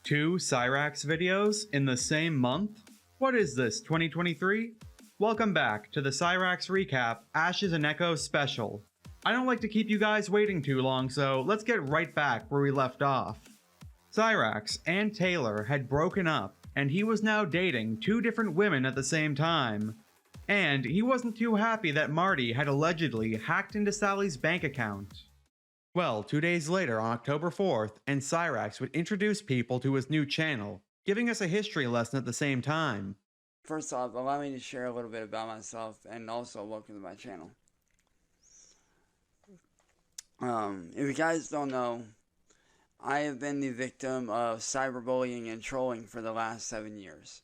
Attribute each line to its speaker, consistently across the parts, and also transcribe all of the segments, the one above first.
Speaker 1: 2 Cyraxx videos in the same month? What is this, 2023? Welcome back to the Cyraxx Recap Ashes and Echoes special. I don't like to keep you guys waiting too long, so let's get right back where we left off. Cyraxx and Taylor had broken up, and he was now dating 2 different women at the same time. And he wasn't too happy that Marty had allegedly hacked into Sally's bank account. Well, 2 days later on October 4th, and Cyraxx would introduce people to his new channel, giving us a history lesson at the same time.
Speaker 2: First off, allow me to share a little bit about myself and also welcome to my channel. If you guys don't know, I have been the victim of cyberbullying and trolling for the last 7 years.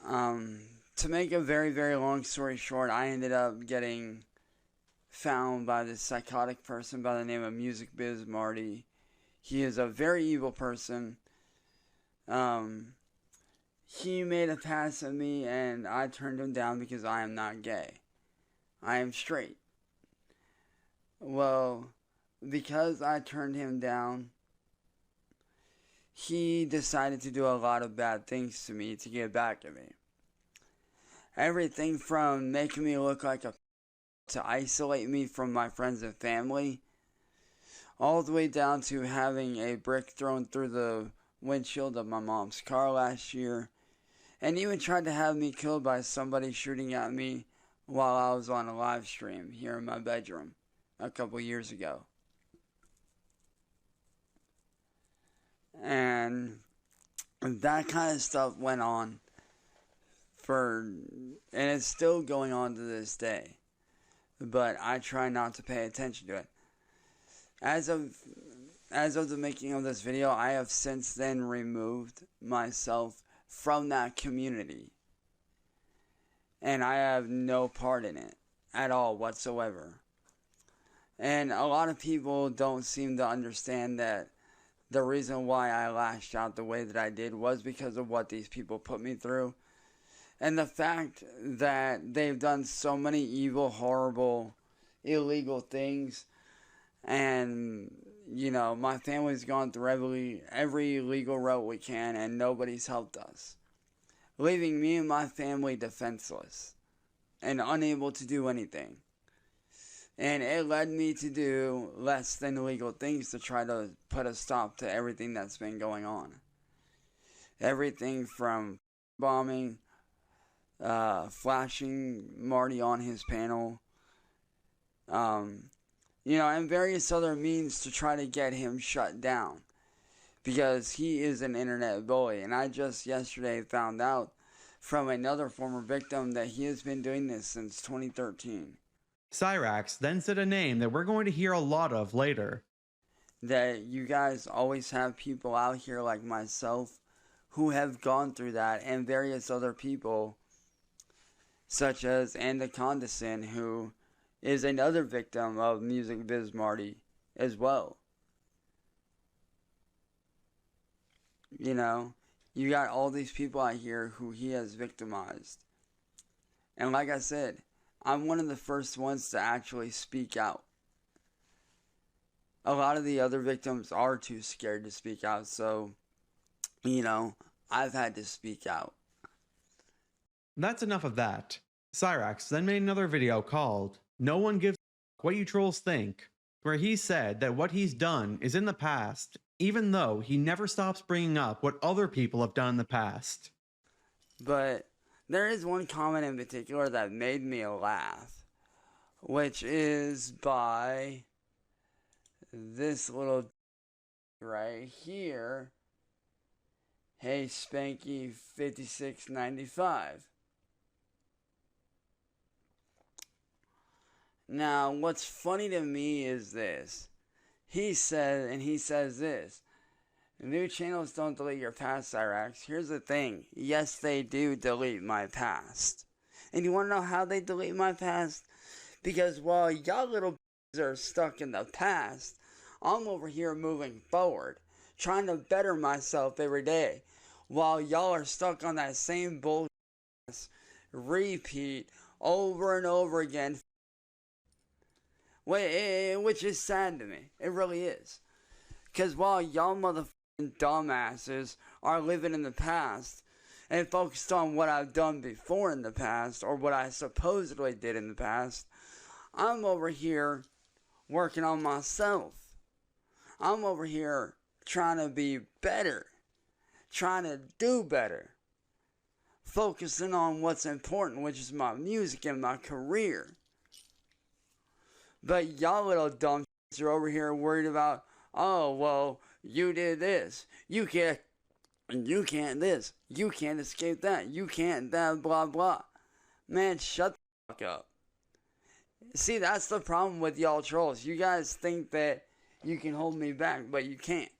Speaker 2: To make a very, very long story short, I ended up getting found by this psychotic person by the name of Music Biz Marty. He is a very evil person. He made a pass at me and I turned him down because I am not gay. I am straight. Well, because I turned him down, he decided to do a lot of bad things to me to get back at me. Everything from making me look like a to isolate me from my friends and family, all the way down to having a brick thrown through the windshield of my mom's car last year, and even tried to have me killed by somebody shooting at me while I was on a live stream here in my bedroom a couple years ago. And that kind of stuff went on and it's still going on to this day. But I try not to pay attention to it. As of the making of this video, I have since then removed myself from that community. And I have no part in it at all whatsoever. And a lot of people don't seem to understand that the reason why I lashed out the way that I did was because of what these people put me through. And the fact that they've done so many evil, horrible, illegal things. And, you know, my family's gone through every legal route we can and nobody's helped us. Leaving me and my family defenseless and unable to do anything. And it led me to do less than legal things to try to put a stop to everything that's been going on. Everything from bombing, flashing Marty on his panel, you know, and various other means to try to get him shut down. Because he is an internet bully. And I just yesterday found out from another former victim that he has been doing this since 2013.
Speaker 1: Cyraxx then said a name that we're going to hear a lot of later.
Speaker 2: That you guys always have people out here like myself who have gone through that, and various other people such as AAnnacondasin, who is another victim of Music Biz Marty as well. You know, you got all these people out here who he has victimized. And like I said, I'm one of the first ones to actually speak out. A lot of the other victims are too scared to speak out, so, you know, I've had to speak out.
Speaker 1: That's enough of that. Cyraxx then made another video called "No One Gives a What You Trolls Think," where he said that what he's done is in the past, even though he never stops bringing up what other people have done in the past.
Speaker 2: But there is one comment in particular that made me laugh, which is by this little right here. Hey Spanky 5695. Now, what's funny to me is this. He says this. New channels don't delete your past, Cyraxx. Here's the thing. Yes, they do delete my past. And you want to know how they delete my past? Because while y'all little are stuck in the past, I'm over here moving forward, trying to better myself every day. While y'all are stuck on that same bullshit repeat over and over again. Which is sad to me. It really is. Because while y'all motherfuckers dumbasses are living in the past and focused on what I've done before in the past, or what I supposedly did in the past. I'm over here working on myself. I'm over here trying to be better, trying to do better, focusing on what's important, which is my music and my career. But y'all little dumb are over here worried about, oh, well, you did this, you can't this, you can't escape that, you can't that, blah, blah. Man, shut the fuck up. See, that's the problem with y'all trolls. You guys think that you can hold me back, but you can't.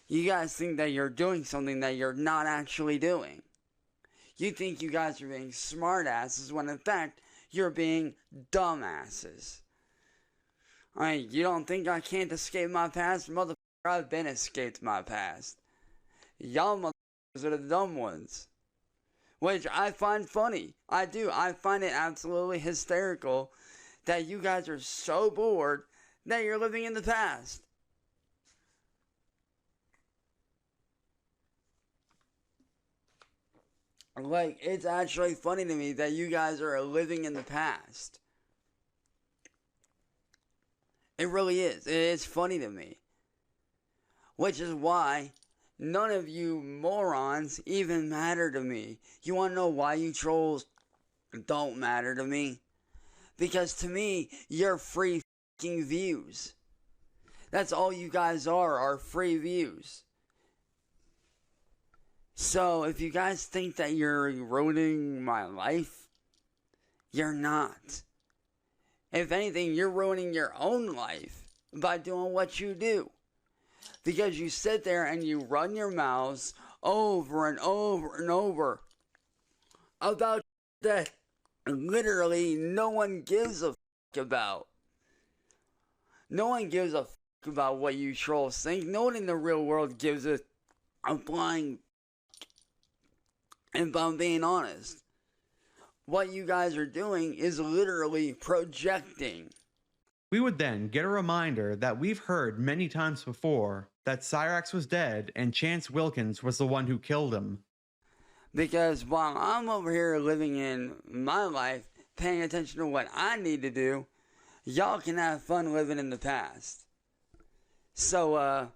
Speaker 2: You guys think that you're doing something that you're not actually doing. You think you guys are being smartasses when in fact you're being dumbasses. I mean, you don't think I can't escape my past? Motherfucker, I've been escaped my past. Y'all motherfuckers are the dumb ones. Which I find funny. I do. I find it absolutely hysterical that you guys are so bored that you're living in the past. Like, it's actually funny to me that you guys are living in the past. It really is. It is funny to me. Which is why none of you morons even matter to me. You want to know why you trolls don't matter to me? Because to me, you're free fucking views. That's all you guys are free views. So, if you guys think that you're ruining my life, you're not. If anything, you're ruining your own life by doing what you do. Because you sit there and you run your mouths over and over and over about that literally no one gives a fuck about. No one gives a fuck about what you trolls think. No one in the real world gives a flying. And if I'm being honest, what you guys are doing is literally projecting.
Speaker 1: We would then get a reminder that we've heard many times before that Cyraxx was dead and Chance Wilkins was the one who killed him.
Speaker 2: Because while I'm over here living in my life, paying attention to what I need to do, y'all can have fun living in the past. So,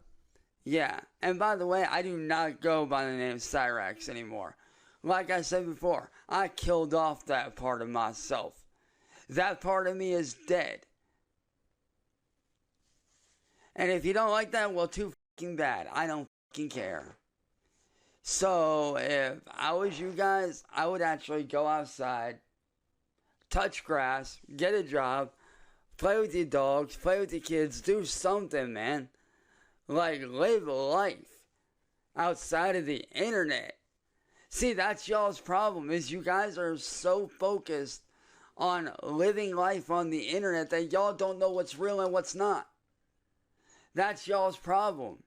Speaker 2: yeah. And by the way, I do not go by the name Cyraxx anymore. Like I said before, I killed off that part of myself. That part of me is dead. And if you don't like that, well, too fucking bad. I don't fucking care. So, if I was you guys, I would actually go outside, touch grass, get a job, play with your dogs, play with your kids, do something, man. Like, live life outside of the internet. See, that's y'all's problem, is you guys are so focused on living life on the internet that y'all don't know what's real and what's not. That's y'all's problem.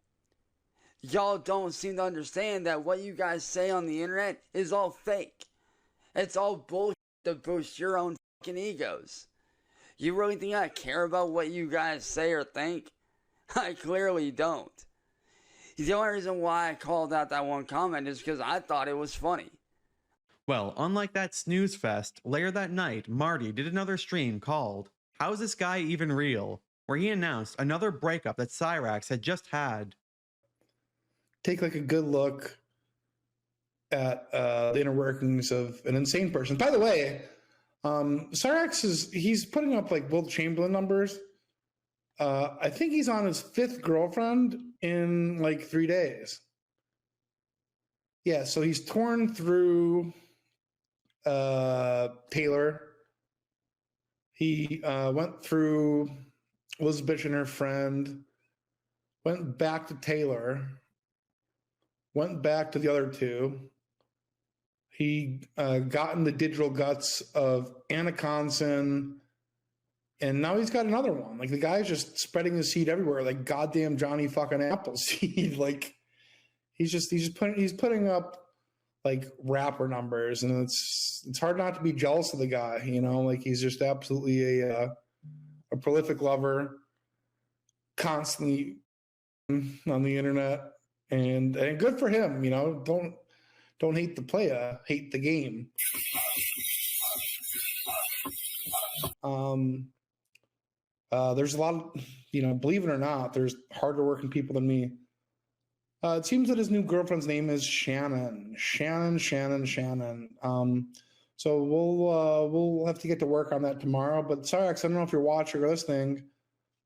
Speaker 2: Y'all don't seem to understand that what you guys say on the internet is all fake. It's all bullshit to boost your own fucking egos. You really think I care about what you guys say or think? I clearly don't. The only reason why I called out that one comment is because I thought it was funny.
Speaker 1: Well, unlike that snooze fest, later that night, Marty did another stream called How's This Guy Even Real?, where he announced another breakup that Cyraxx had just had.
Speaker 3: Take like a good look at the inner workings of an insane person. By the way, Cyraxx he's putting up like Will Chamberlain numbers. I think he's on his 5th girlfriend in like 3 days. Yeah, so he's torn through Taylor. He went through Elizabeth and her friend, went back to Taylor, went back to the other 2. He got in the digital guts of AAnnacondasin, and now he's got another one. Like, the guy's just spreading his seed everywhere, like goddamn Johnny fucking Appleseed. Like, he's putting up like rapper numbers, and it's hard not to be jealous of the guy. You know, like, he's just absolutely a prolific lover, constantly on the internet, and good for him. You know, don't hate the player, hate the game. There's a lot of, believe it or not, there's harder working people than me. It seems that his new girlfriend's name is Shannon. So we'll have to get to work on that tomorrow. But Cyraxx, I don't know if you're watching or listening,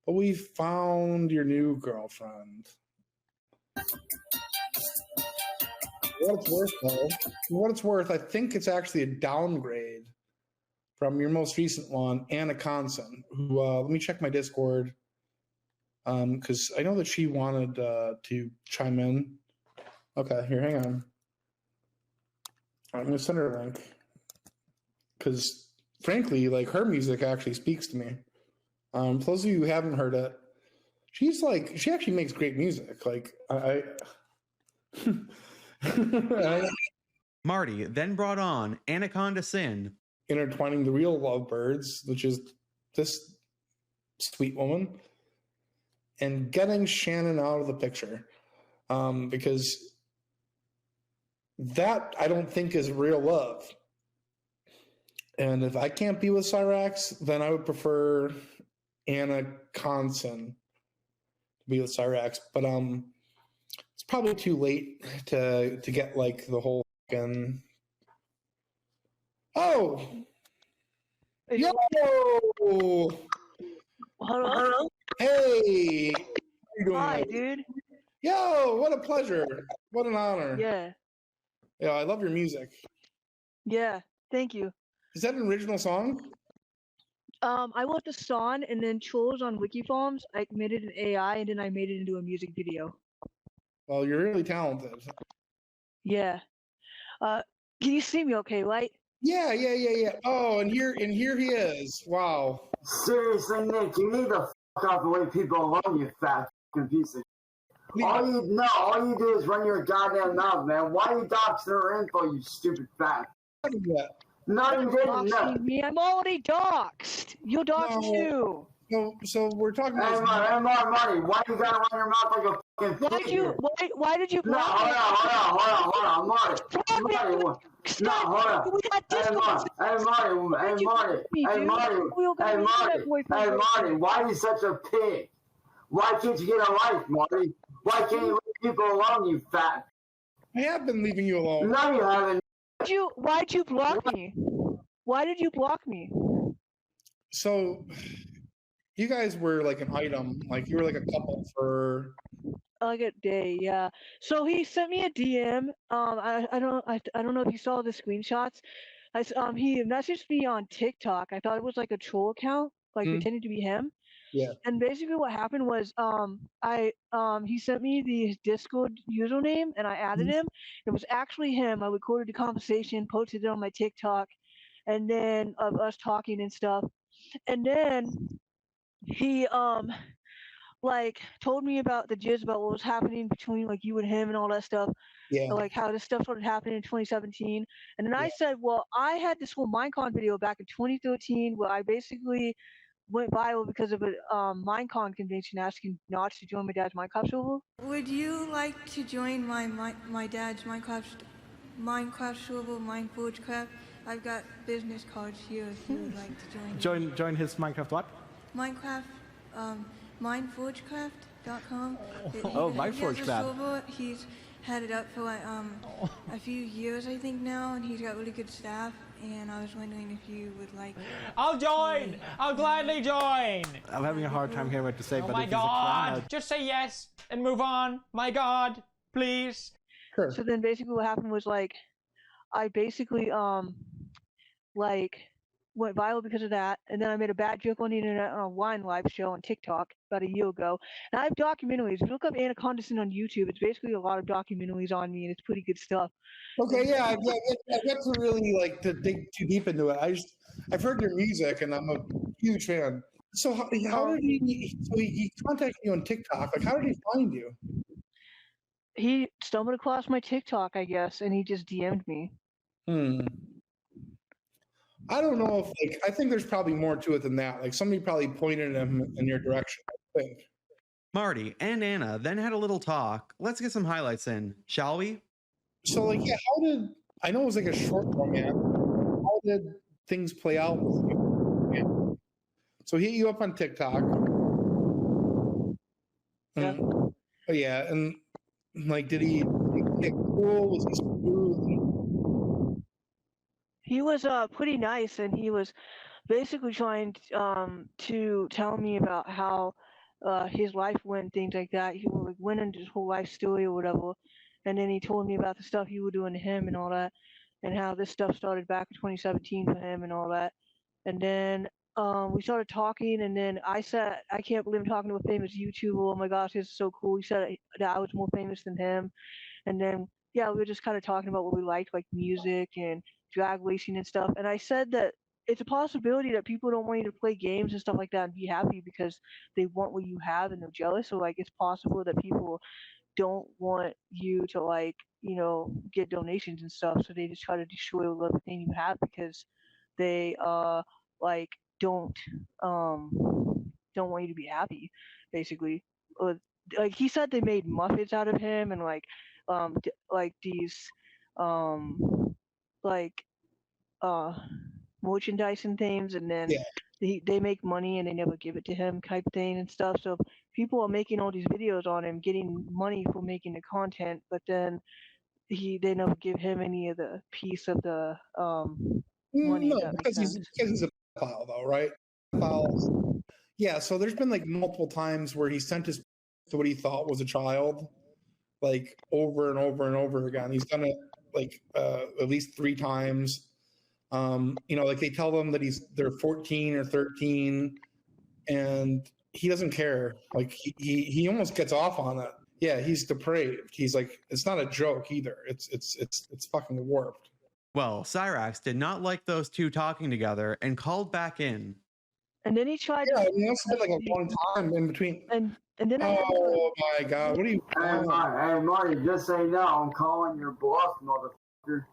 Speaker 3: but we found your new girlfriend. What it's worth, I think it's actually a downgrade from your most recent one, AAnnacondasin, who, let me check my Discord, because I know that she wanted to chime in. Okay, here, hang on. I'm going to send her a link, because, frankly, like, her music actually speaks to me. For those of you who haven't heard it, she actually makes great music. Like,
Speaker 1: Marty then brought on AAnnacondasin,
Speaker 3: intertwining the real lovebirds, which is this sweet woman, and getting Shannon out of the picture, because that I don't think is real love. And if I can't be with Cyraxx, then I would prefer AAnnacondasin to be with Cyraxx. But it's probably too late to get like the whole fucking. Oh, yo!
Speaker 4: Hello?
Speaker 3: Hey, how you doing?
Speaker 4: Hi, dude.
Speaker 3: Yo, what a pleasure! What an honor!
Speaker 4: Yeah,
Speaker 3: I love your music.
Speaker 4: yeah. Thank you.
Speaker 3: Is that an original song?
Speaker 4: I wrote the song and then chose on Wikiforms. I made it an AI and then I made it into a music video.
Speaker 3: Well, you're really talented.
Speaker 4: Yeah. Can you see me okay, right?
Speaker 3: Yeah. Oh, and here he is. Wow.
Speaker 5: Seriously, Nick, you need to fuck out the way people love you, fat piece of. All you do is run your goddamn mouth, man. Why you doxing her info, you stupid fat?
Speaker 3: Yeah.
Speaker 5: No, you didn't. No.
Speaker 4: Doxing me. I'm already doxed. You're doxed too.
Speaker 3: So we're talking
Speaker 5: Hey, Marty, why you gotta run your mouth like a fucking pig?
Speaker 4: Why did you
Speaker 5: No,
Speaker 4: block me?
Speaker 5: hold on, Marty.
Speaker 4: Stop.
Speaker 5: Hold on.
Speaker 4: We got Discord.
Speaker 5: Hey, Marty, why are you such a pig? Why can't you get a life, Marty? Why can't you leave people alone, you fat?
Speaker 3: I have been leaving you alone.
Speaker 5: No, you haven't.
Speaker 4: Why'd you block me? Why did you block me?
Speaker 3: So, you guys were like an item, like you were like a couple for
Speaker 4: Like a day, yeah. So he sent me a DM. I don't know if you saw the screenshots. He messaged me on TikTok. I thought it was like a troll account, like pretending to be him.
Speaker 3: Yeah.
Speaker 4: And basically what happened was he sent me the Discord username and I added him. It was actually him. I recorded the conversation, posted it on my TikTok, and then of us talking and stuff. And then he like told me about the gist about what was happening between like you and him and all that stuff.
Speaker 3: Yeah.
Speaker 4: Like how this stuff started happening in 2017. And then I said, well, I had this whole Minecon video back in 2013 where I basically went viral because of a Minecon convention asking Notch to join my dad's Minecraft server.
Speaker 6: Would you like to join my dad's Minecraft server, Mineforgecraft? I've got business cards here if you would like to join.
Speaker 7: Join his Minecraft what?
Speaker 6: Minecraft, mineforgecraft.com.
Speaker 7: Mineforgecraft.
Speaker 6: He's had it up for a few years, I think now, and he's got really good staff. And I was wondering if you would like.
Speaker 8: I'll join. I'll gladly join.
Speaker 7: I'm having a hard time hearing what to say,
Speaker 8: Oh
Speaker 7: but
Speaker 8: my
Speaker 7: if he's a
Speaker 8: God!
Speaker 7: crowd.
Speaker 8: Just say yes and move on. My God, please.
Speaker 3: Sure.
Speaker 4: So then basically what happened was like I basically like went viral because of that, and then I made a bad joke on the internet on a wine live show on TikTok about a year ago. And I have documentaries. If you look up AAnnacondasin on YouTube, it's basically a lot of documentaries on me, and it's pretty good stuff.
Speaker 3: Okay, yeah, I get to really like to dig too deep into it. I've heard your music and I'm a huge fan. So how did he contacted you on TikTok? Like how did he find you?
Speaker 4: He stumbled across my TikTok, I guess, and he just DM'd me.
Speaker 3: I don't know if I think there's probably more to it than that. Like somebody probably pointed him in your direction, I think.
Speaker 1: Marty and Ana then had a little talk. Let's get some highlights in, shall we?
Speaker 3: So, like, yeah, how did, I know it was like a short romance. How did things play out? So he hit you up on TikTok.
Speaker 4: Yeah.
Speaker 3: Oh yeah, and like, did he get cool? Was he smooth?
Speaker 4: He was pretty nice, and he was basically trying to tell me about how his life went, things like that. He like, went into his whole life story or whatever, and then he told me about the stuff you were doing to him and all that, and how this stuff started back in 2017 for him and all that. And then we started talking, and then I said, I can't believe I'm talking to a famous YouTuber. Oh my gosh, this is so cool. He said that I was more famous than him. And then, yeah, we were just kind of talking about what we liked, like music and drag racing and stuff. And I said that it's a possibility that people don't want you to play games and stuff like that and be happy because they want what you have and they're jealous. So, like, it's possible that people don't want you to, like, you know, get donations and stuff. So they just try to destroy everything you have because they, like, don't want you to be happy, basically. Like, he said they made muffins out of him and like these like merchandise and things, and then they make money and they never give it to him type thing and stuff. So people are making all these videos on him, getting money for making the content, but then they never give him any of the piece of the money.
Speaker 3: No,
Speaker 4: that
Speaker 3: because he's a pedophile, though, right? Pedophiles. Yeah, so there's been like multiple times where he sent his to what he thought was a child, like over and over and over again. He's done it like at least 3 times. You know, like they tell them that they're 14 or 13, and he doesn't care. Like he almost gets off on it. Yeah, he's depraved. He's like, it's not a joke either. It's fucking warped.
Speaker 1: Well, Cyraxx did not like those two talking together and called back in.
Speaker 4: And then he tried.
Speaker 3: Yeah, I mean, that's been like a long time in between.
Speaker 4: And then
Speaker 3: oh my god, what are you?
Speaker 5: Hey, Marty, just so you know, I'm calling your bluff, motherfucker.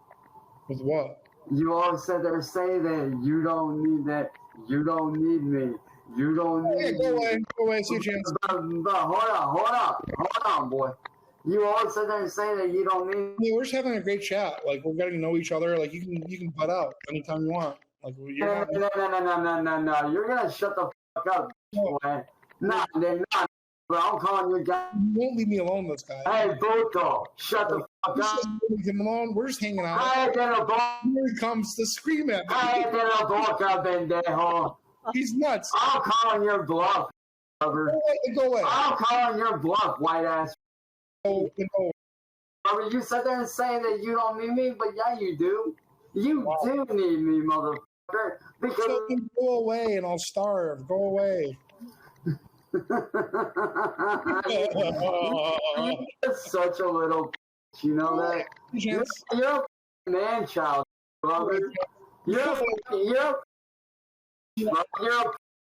Speaker 3: With what?
Speaker 5: You always said there, say that you don't need that. You don't need me. You don't need
Speaker 3: go
Speaker 5: me.
Speaker 3: Go away, see your chance.
Speaker 5: But hold on, boy. You always sit there and say that you don't need.
Speaker 3: Yeah, we're just having a great chat. Like, we're getting to know each other. Like, you can butt out anytime you want. Like,
Speaker 5: No. You're gonna shut the fuck up, boy. Nah. But I'm calling you guy.
Speaker 3: You won't leave me alone, this guy.
Speaker 5: Hey, Boto, shut the fuck up.
Speaker 3: Leave him alone. We're just hanging out. Here he comes to scream at me.
Speaker 5: Pendejo.
Speaker 3: He's nuts.
Speaker 5: I'm calling your bluff, brother.
Speaker 3: Go away.
Speaker 5: I'm calling your bluff, white ass.
Speaker 3: No.
Speaker 5: Brother, you sit there and say that you don't need me, but yeah, you do. You do need me, motherfucker. Because
Speaker 3: So go away and I'll starve. Go away.
Speaker 5: You're such a little, you know that? You're a manchild, brother. You're a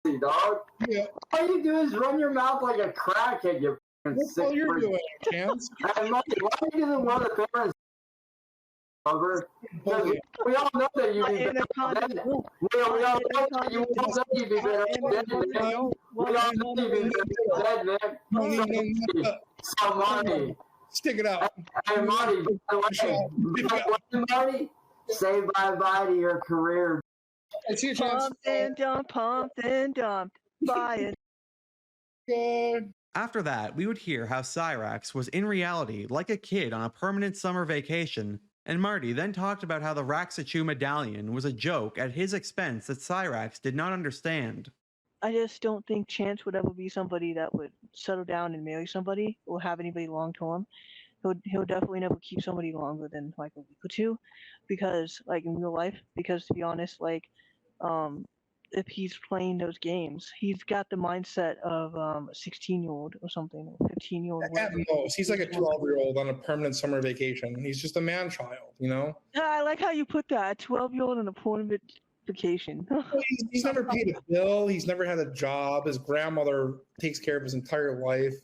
Speaker 5: pussy, dog.
Speaker 3: Yeah.
Speaker 5: All you do is run your mouth like a crackhead, you fucking
Speaker 3: What's
Speaker 5: sick
Speaker 3: all you're
Speaker 5: person.
Speaker 3: doing, Chance?
Speaker 5: Hey, Marty, why are you doing one of the parents, brother? Because we all know that you be better than we all know that you be better than man. We all know you be better than man. So, Marty.
Speaker 3: Stick it out.
Speaker 5: Hey, Marty, by the way, Marty, say bye-bye to your career.
Speaker 3: I see your chance.
Speaker 4: Pumped and dumped. Bye.
Speaker 3: Good.
Speaker 1: After that, we would hear how Cyraxx was in reality like a kid on a permanent summer vacation, and Marty then talked about how the Raxachu medallion was a joke at his expense that Cyraxx did not understand.
Speaker 4: I just don't think Chance would ever be somebody that would settle down and marry somebody or have anybody long term. He'll definitely never keep somebody longer than like a week or two, because like in real life, because to be honest, like if he's playing those games, he's got the mindset of a 16-year-old or something, or 15-year-old.
Speaker 3: At most, he's like a 12-year-old on a permanent summer vacation. He's just a man-child, you know?
Speaker 4: Yeah, I like how you put that. 12-year-old on a permanent vacation.
Speaker 3: He's never paid a bill. He's never had a job. His grandmother takes care of his entire life.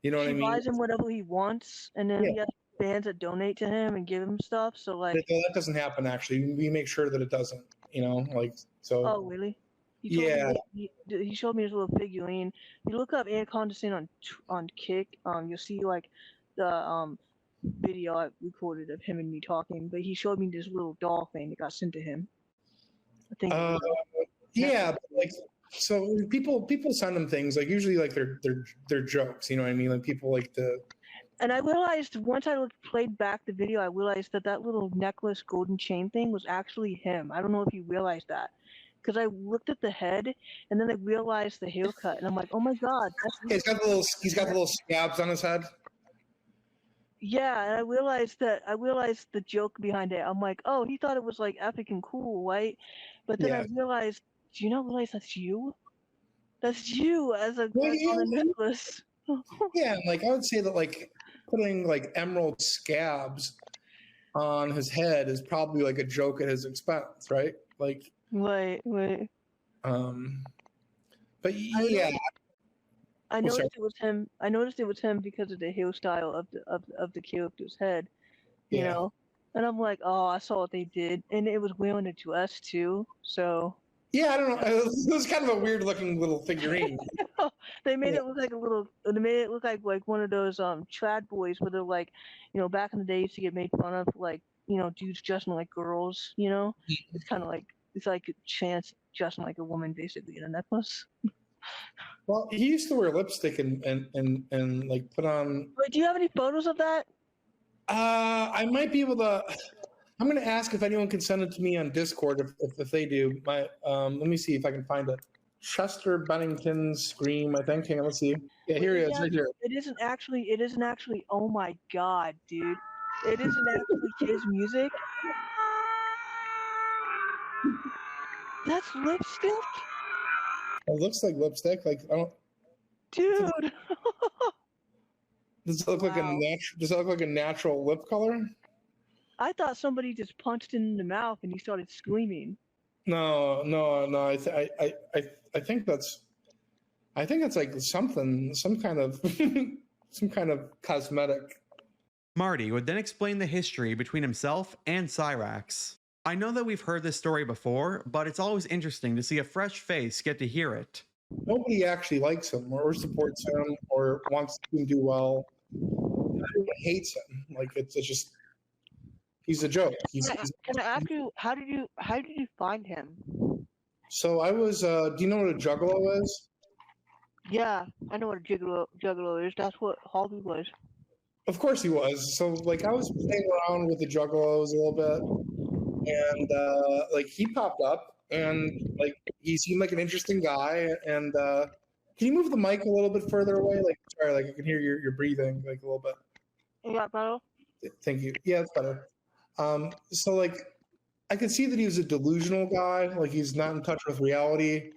Speaker 3: You know what I mean?
Speaker 4: She buys him whatever he wants, and then he has fans that donate to him and give him stuff. So like,
Speaker 3: that doesn't happen. Actually, we make sure that it doesn't. You know, like so.
Speaker 4: Oh really? He showed me his little figurine. If you look up AAnnacondasin on Kick, you'll see like the video I recorded of him and me talking. But he showed me this little doll thing that got sent to him. I think.
Speaker 3: Yeah, but like, so people send him things like usually like they're jokes. You know what I mean? Like people like to.
Speaker 4: And I realized once I played back the video, I realized that little necklace golden chain thing was actually him. I don't know if you realized that. Because I looked at the head, and then I realized the haircut, and I'm like, "Oh my god!"
Speaker 3: He's got the little scabs on his head.
Speaker 4: Yeah, and I realized the joke behind it. I'm like, "Oh, he thought it was like epic and cool, right?" But then I realized, do you not realize that's you? That's you as a on a necklace.
Speaker 3: Yeah, and like I would say that like putting like emerald scabs on his head is probably like a joke at his expense, right? Like.
Speaker 4: Right.
Speaker 3: But yeah,
Speaker 4: I noticed it was him. I noticed it was him because of the hairstyle of the character's head, you know. And I'm like, oh, I saw what they did, and it was wearing a dress too. So. Yeah,
Speaker 3: I don't know. It was kind of a weird looking little figurine.
Speaker 4: They made it look like a little. They made it look like one of those trad boys where they're like, you know, back in the day used to get made fun of, like, you know, dudes dressing like girls. You know, it's kind of like. It's like a chance dressing like a woman, basically, in a necklace.
Speaker 3: Well, he used to wear lipstick and like put on.
Speaker 4: Wait, do you have any photos of that?
Speaker 3: I might be able to. I'm going to ask if anyone can send it to me on Discord. If they do, let me see if I can find it. Chester Bennington's Scream, I think. Hang on, let's see. Yeah, here he is, right here.
Speaker 4: It isn't actually. Oh my god, dude! It isn't actually his music. That's lipstick?
Speaker 3: It looks like lipstick. Like I don't.
Speaker 4: Dude.
Speaker 3: Does it look like a natural lip color?
Speaker 4: I thought somebody just punched him in the mouth and he started screaming.
Speaker 3: No. I think that's like some kind of cosmetic.
Speaker 1: Marty would then explain the history between himself and Cyraxx. I know that we've heard this story before, but it's always interesting to see a fresh face get to hear it.
Speaker 3: Nobody actually likes him or supports him or wants him to do well. Everyone hates him. Like it's just he's a joke.
Speaker 4: Can I ask you how did you find him?
Speaker 3: So I was. Do you know what a juggalo is?
Speaker 4: Yeah, I know what a juggalo is. That's what Holly was.
Speaker 3: Of course he was. So like I was playing around with the juggalos a little bit. And like he popped up, and like he seemed like an interesting guy. And can you move the mic a little bit further away? Like, sorry, like I can hear your breathing like a little bit.
Speaker 4: You got better?
Speaker 3: Thank you. Yeah, it's better. So like I could see that he was a delusional guy. Like he's not in touch with reality.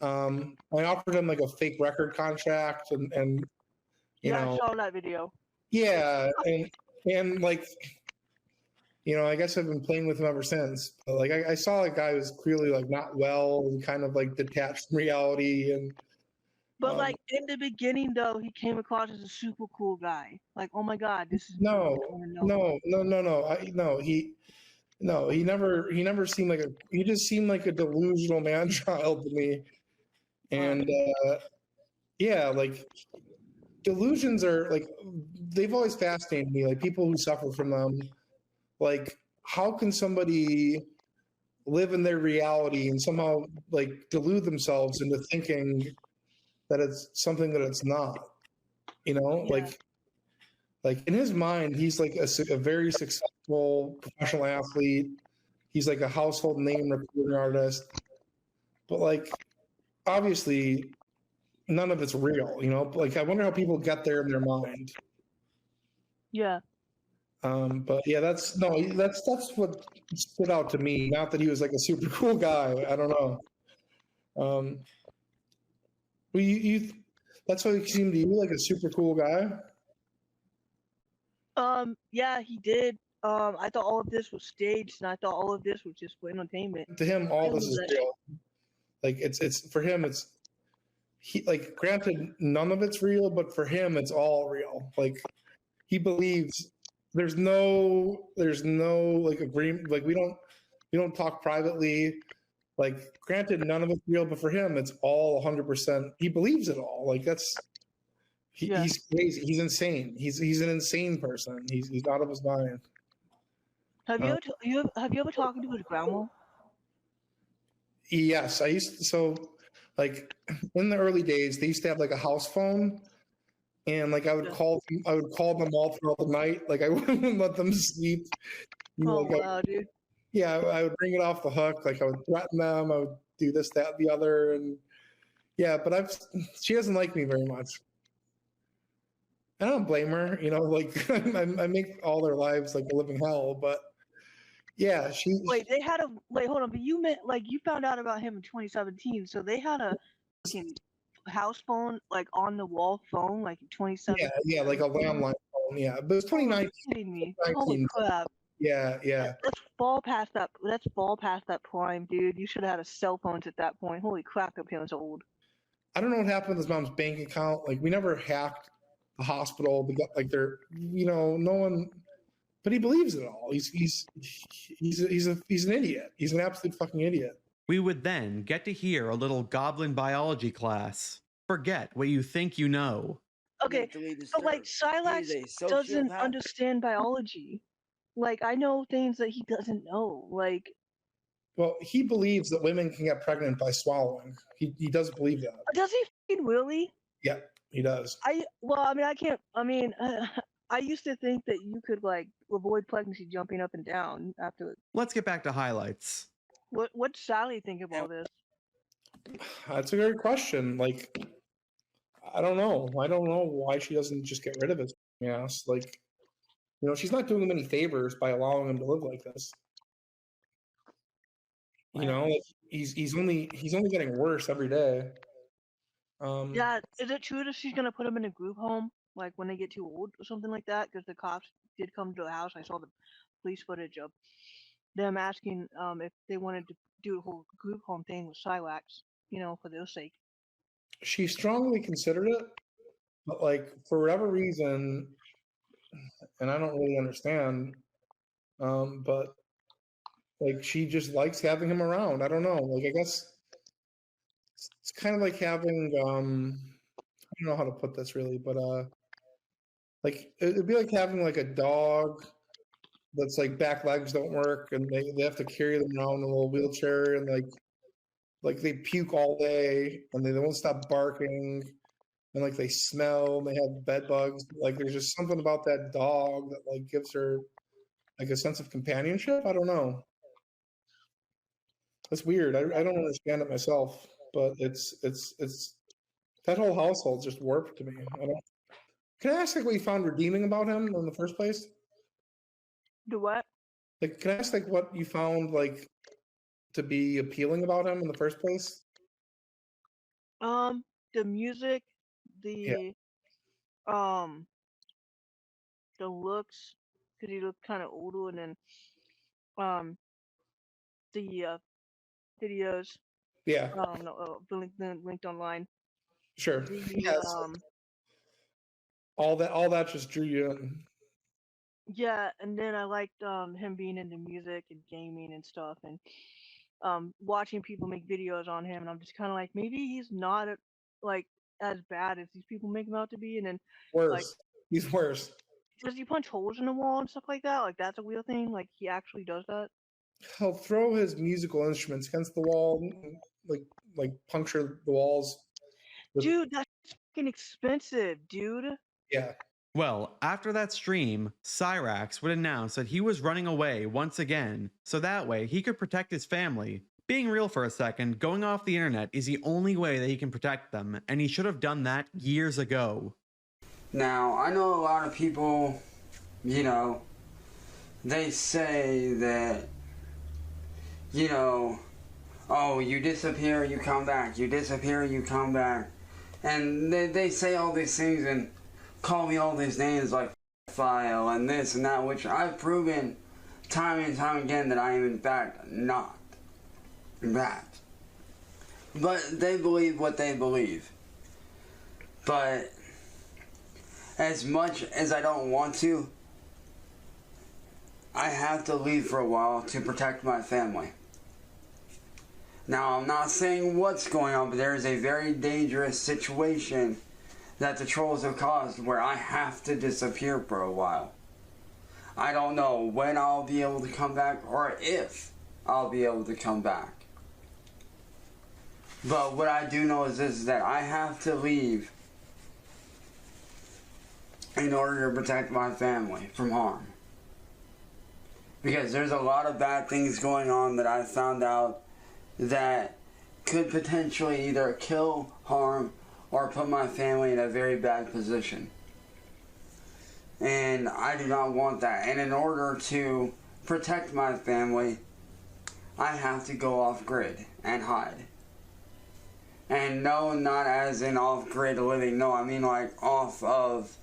Speaker 3: I offered him like a fake record contract, and you know.
Speaker 4: I saw that video.
Speaker 3: Yeah, and like. You know, I guess I've been playing with him ever since. But like, I saw a guy who was clearly like not well, and kind of like detached from reality, and.
Speaker 4: But like in the beginning, though, he came across as a super cool guy. Like, oh my god, this is
Speaker 3: no. He never seemed like he just seemed like a delusional man-child to me, and yeah, like delusions are like they've always fascinated me. Like people who suffer from them. Like, how can somebody live in their reality and somehow like delude themselves into thinking that it's something that it's not? You know, like in his mind, he's like a very successful professional athlete. He's like a household name recording artist, but like obviously none of it's real. You know, like I wonder how people get there in their mind.
Speaker 4: Yeah.
Speaker 3: But yeah, that's what stood out to me. Not that he was like a super cool guy. I don't know. That's why he seemed to you like a super cool guy.
Speaker 4: Yeah, he did. I thought all of this was staged, and I thought all of this was just for entertainment.
Speaker 3: To him, all this is real. Like it's for him, like granted, none of it's real, but for him, it's all real. Like he believes. There's no like agreement. Like we don't talk privately. Like, granted, none of it's real, but for him, it's all 100%. He believes it all. Like, he's crazy. He's insane. He's an insane person. He's out of his mind.
Speaker 4: Have you ever talked to his grandma?
Speaker 3: Yes, I used to. So, like, in the early days, they used to have like a house phone, and like I would call them all throughout the night. Like, I wouldn't let them sleep.
Speaker 4: Wow, dude.
Speaker 3: Yeah, I would bring it off the hook. Like, I would threaten them. I would do this, that, the other, and yeah. But she doesn't like me very much. I don't blame her. Like I make all their lives like a living hell. But yeah,
Speaker 4: Wait, hold on. But you found out about him in 2017. So they had a fucking house phone, like on the wall phone, like in 2017.
Speaker 3: Yeah, like a landline phone. Yeah, but it's 2019.
Speaker 4: Kidding me? Holy crap!
Speaker 3: Yeah.
Speaker 4: Let's fall past that. Let's fall past that prime, dude. You should have had a cell phones at that point. Holy crap, that feels old.
Speaker 3: I don't know what happened with his mom's bank account. Like, we never hacked the hospital. Like, they're, no one. But he believes it all. He's an idiot. He's an absolute fucking idiot.
Speaker 1: We would then get to hear a little goblin biology class. Forget what you think you know.
Speaker 4: Okay, so like Cyraxx doesn't understand biology. Like, I know things that he doesn't know. Like,
Speaker 3: well, he believes that women can get pregnant by swallowing. He does believe that.
Speaker 4: Does he really?
Speaker 3: Yeah, he does.
Speaker 4: I used to think that you could like avoid pregnancy jumping up and down after.
Speaker 1: Let's get back to highlights.
Speaker 4: What Sally think of all this?
Speaker 3: That's a great question. Like, I don't know. I don't know why she doesn't just get rid of his ass. Like, she's not doing him any favors by allowing him to live like this. Like, he's only getting worse every day.
Speaker 4: Yeah, is it true that she's gonna put him in a group home, like when they get too old or something like that? Because the cops did come to the house. I saw the police footage of them asking if they wanted to do a whole group home thing with Cyraxx, for their sake.
Speaker 3: She strongly considered it, but like for whatever reason, and I don't really understand, but like she just likes having him around. I don't know. Like, I guess it's kind of like having I don't know how to put this really, but like it'd be like having like a dog that's like back legs don't work and they have to carry them around in a little wheelchair, and like they puke all day and they won't stop barking, and like they smell and they have bed bugs. Like, there's just something about that dog that like gives her like a sense of companionship. I don't know. It's weird. I don't understand it myself, but it's that whole household's just warped to me. Can I ask like what you found redeeming about him in the first place?
Speaker 4: Do what?
Speaker 3: Like, can I ask like what you found like to be appealing about him in the first place?
Speaker 4: The music, the looks, because he looked kind of older, and then the videos.
Speaker 3: Yeah.
Speaker 4: Linked online.
Speaker 3: Sure. Yes. All that just drew you in.
Speaker 4: Yeah, and then I liked him being into music and gaming and stuff, and watching people make videos on him, and I'm just kind of like, maybe he's not like as bad as these people make him out to be. And then
Speaker 3: worse.
Speaker 4: Like,
Speaker 3: he's worse.
Speaker 4: Does he punch holes in the wall and stuff like that? Like, that's a real thing? Like, he actually does that?
Speaker 3: He'll throw his musical instruments against the wall, like puncture the walls.
Speaker 4: Dude, that's fucking expensive, dude.
Speaker 3: Yeah.
Speaker 1: Well, after that stream, Cyraxx would announce that he was running away once again, so that way he could protect his family. Being real for a second, going off the internet is the only way that he can protect them, and he should have done that years ago.
Speaker 2: Now, I know a lot of people, they say that, oh, you disappear, you come back, you disappear, you come back. And they say all these things and call me all these names like file and this and that, which I've proven time and time again that I am in fact not that. But they believe what they believe. But as much as I don't want to, I have to leave for a while to protect my family. Now, I'm not saying what's going on, but there is a very dangerous situation that the trolls have caused where I have to disappear for a while. I don't know when I'll be able to come back or if I'll be able to come back. But what I do know is this, is that I have to leave in order to protect my family from harm. Because there's a lot of bad things going on that I found out that could potentially either kill, harm, or put my family in a very bad position. And I do not want that. And in order to protect my family, I have to go off grid and hide. And no, not as in off grid living. No, I mean like off of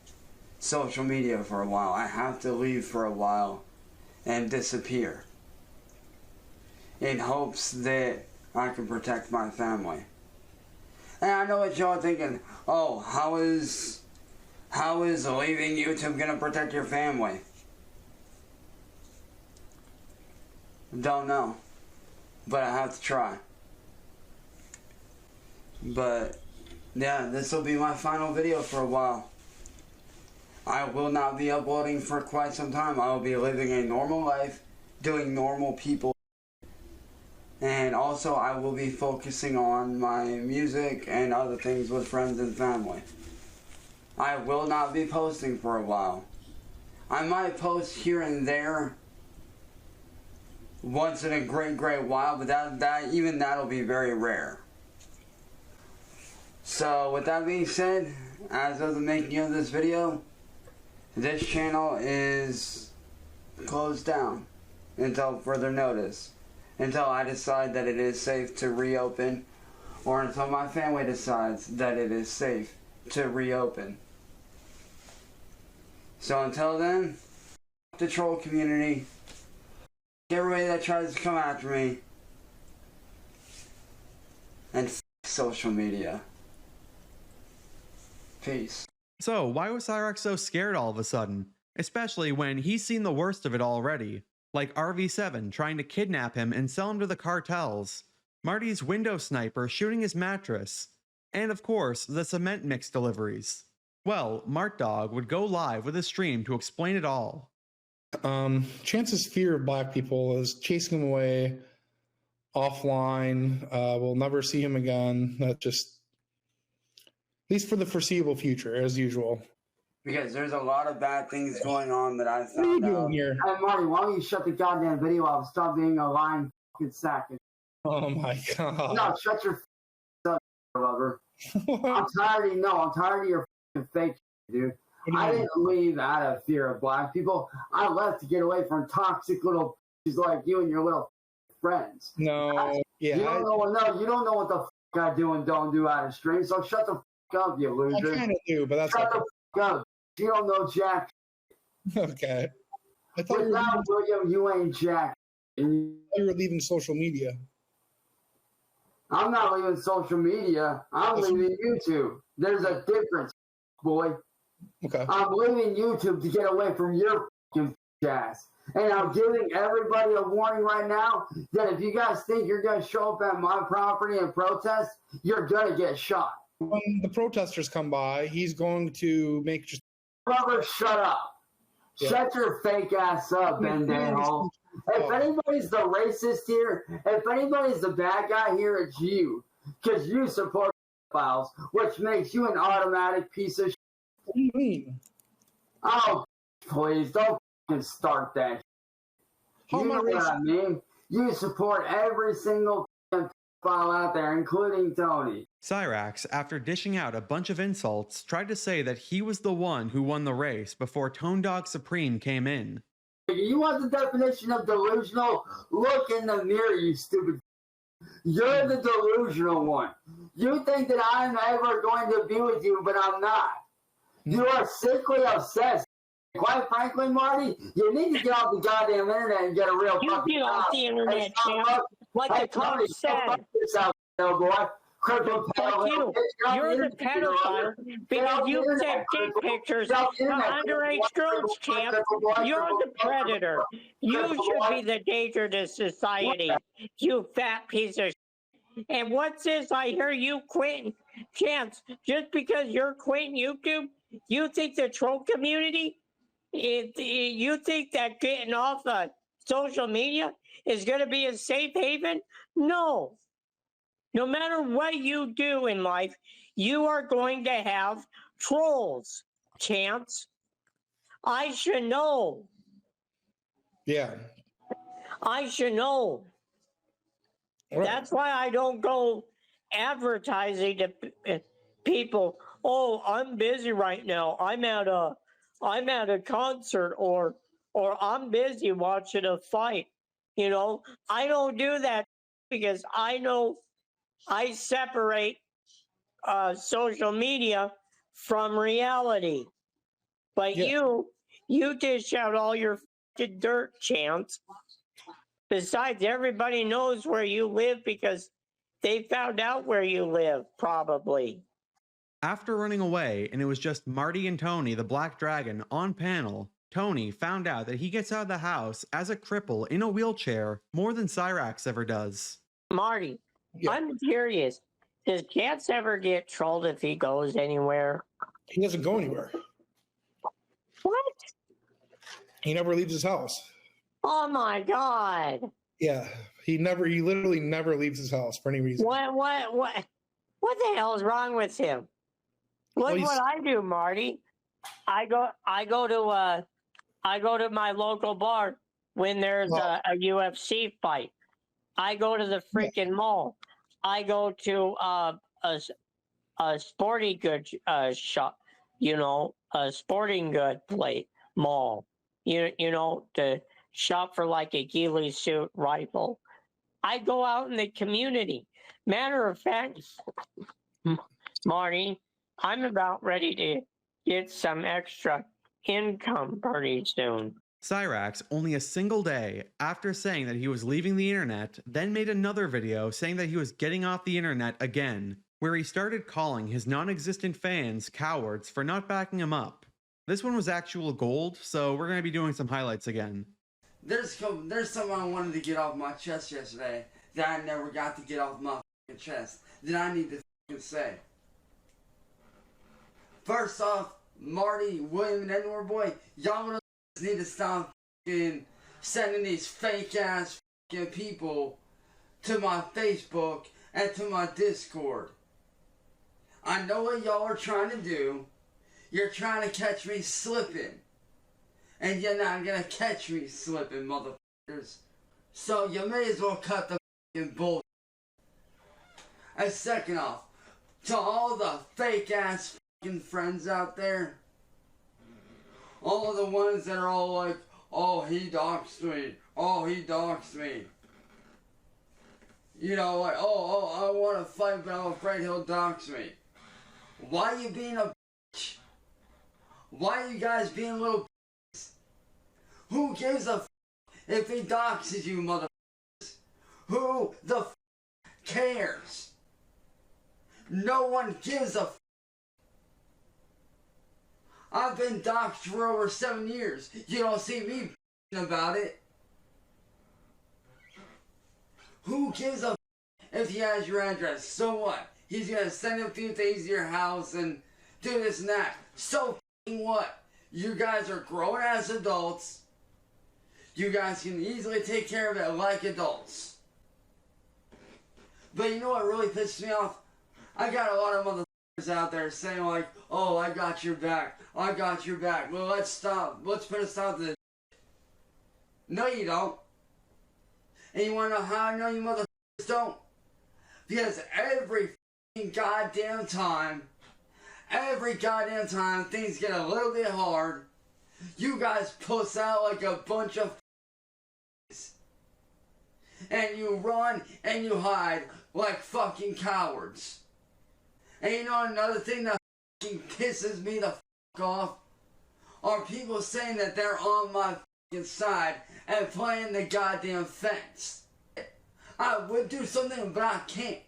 Speaker 2: social media for a while. I have to leave for a while and disappear in hopes that I can protect my family. And I know what y'all are thinking. Oh, how is leaving YouTube gonna protect your family? Don't know, but I have to try. But yeah, this will be my final video for a while. I will not be uploading for quite some time. I will be living a normal life, doing normal people. And also I will be focusing on my music and other things with friends and family. I will not be posting for a while. I might post here and there once in a great while, but even that'll be very rare. So with that being said, as of the making of this video, this channel is closed down until further notice. Until I decide that it is safe to reopen, or until my family decides that it is safe to reopen. So until then, the troll community, everybody that tries to come after me, and social media. Peace.
Speaker 1: So, why was Cyraxx so scared all of a sudden? Especially when he's seen the worst of it already. Like RV7 trying to kidnap him and sell him to the cartels, Marty's window sniper shooting his mattress, and of course, the cement mix deliveries. Well, Mart Dog would go live with a stream to explain it all.
Speaker 3: Chance's fear of black people is chasing him away offline. We'll never see him again. That just, at least for the foreseeable future, as usual.
Speaker 2: Because there's a lot of bad things going on that I found out.
Speaker 3: What are you doing here?
Speaker 5: Hey, Marty, why don't you shut the goddamn video off and stop being a lying fucking sack?
Speaker 3: Oh my god.
Speaker 5: No, shut your up, lover. I'm tired of your fucking fake, dude. I didn't leave out of fear of black people. I left to get away from toxic little like you and your little friends.
Speaker 3: No, yeah.
Speaker 5: You don't know what the fuck I do and don't do out of stream, so shut the fuck up, you loser.
Speaker 3: I kind of do, but that's
Speaker 5: shut the fuck up. You don't know Jack.
Speaker 3: Okay. I thought
Speaker 5: Without William, you ain't Jack.
Speaker 3: You were leaving social media.
Speaker 5: I'm not leaving social media. I'm leaving YouTube. There's a difference, boy.
Speaker 3: Okay.
Speaker 5: I'm leaving YouTube to get away from your fucking ass. And I'm giving everybody a warning right now that if you guys think you're going to show up at my property and protest, you're going to get shot.
Speaker 3: When the protesters come by, he's going to make just...
Speaker 5: Brother, shut up. Yeah. Shut your fake ass up, Bendejo. If anybody's the racist here, if anybody's the bad guy here, it's you. Because you support files, which makes you an automatic piece of shit.
Speaker 3: What do you mean?
Speaker 5: Oh, please, don't fucking start that. You know what I mean? You support every single file out there, including Tony.
Speaker 1: Cyraxx, after dishing out a bunch of insults, tried to say that he was the one who won the race before Tone Dog Supreme came in.
Speaker 5: You want the definition of delusional? Look in the mirror, you stupid. You're the delusional one. You think that I'm ever going to be with you, but I'm not. You are sickly obsessed. Quite frankly, Marty, you need to get off the goddamn internet and get a real fucking
Speaker 9: get off the internet, champ. Like the cop said.
Speaker 5: Boy.
Speaker 9: Fuck you. You're the pedophile because you sent dick pictures of underage girls, champ. You're the predator. You should be the danger to society. You fat piece of shit. And what's this? I hear you quitting. Chance, just because you're quitting YouTube, you think the troll community, you think that getting off social media is going to be a safe haven? No. No matter what you do in life, you are going to have trolls, Chance. I should know.
Speaker 3: Yeah.
Speaker 9: I should know.
Speaker 3: Right.
Speaker 9: That's why I don't go advertising to people. Oh, I'm busy right now. I'm at a concert, or I'm busy watching a fight. You know, I don't do that because I know I separate social media from reality. But
Speaker 3: Yeah.
Speaker 9: you dish out all your fucking dirt, Chance. Besides, everybody knows where you live because they found out where you live, probably.
Speaker 1: After running away, and it was just Marty and Tony, the Black Dragon, on panel, Tony found out that he gets out of the house as a cripple in a wheelchair more than Cyraxx ever does.
Speaker 9: Marty,
Speaker 3: Yeah.
Speaker 9: I'm curious. Does Chance ever get trolled if he goes anywhere?
Speaker 3: He doesn't go anywhere.
Speaker 9: What?
Speaker 3: He never leaves his house.
Speaker 9: Oh my God.
Speaker 3: Yeah. He literally never leaves his house for any reason.
Speaker 9: What the hell is wrong with him? Look
Speaker 3: Well,
Speaker 9: what I do, Marty. I go to my local bar when there's a UFC fight. I go to the freaking mall. I go to a sporting good shop, you know, a sporting good mall. You know, to shop for like a ghillie suit rifle. I go out in the community. Matter of fact, Marty, I'm about ready to get some extra income pretty soon.
Speaker 1: Cyraxx, only a single day after saying that he was leaving the internet, then made another video saying that he was getting off the internet again, where he started calling his non-existent fans cowards for not backing him up. This one was actual gold, so we're going to be doing some highlights again.
Speaker 2: There's something I wanted to get off my chest yesterday that I never got to get off my chest that I need to say. First off, Marty, William, and Edward boy, y'all need to stop sending these fake ass people to my Facebook and to my Discord. I know what y'all are trying to do. You're trying to catch me slipping. And you're not gonna catch me slipping, motherfuckers. So you may as well cut the fucking bullshit. And second off, to all the fake ass fucking friends out there, all of the ones that are all like, oh, he doxed me. Oh, he doxed me. You know, like, oh, I want to fight, but I'm afraid he'll dox me. Why you being a bitch? Why are you guys being little bitches? Who gives a f if he doxes you, motherfuckers? Who the f cares? No one gives a f. I've been doxxed for over 7 years. You don't see me about it. Who gives a f if he has your address? So what? He's gonna send a few things to your house and do this and that. So what? You guys are grown ass adults. You guys can easily take care of it like adults. But you know what really pisses me off? I got a lot of motherfuckers out there saying like, oh, I got your back. I got your back. Well, let's stop. Let's put a stop to this. No, you don't. And you wanna know how I know you motherfuckers don't? Because every goddamn time things get a little bit hard, you guys puss out like a bunch of and you run and you hide like fucking cowards. And you know another thing that fucking pisses me the fuck off? Are people saying that they're on my fucking side and playing the goddamn fence. I would do something, but I can't.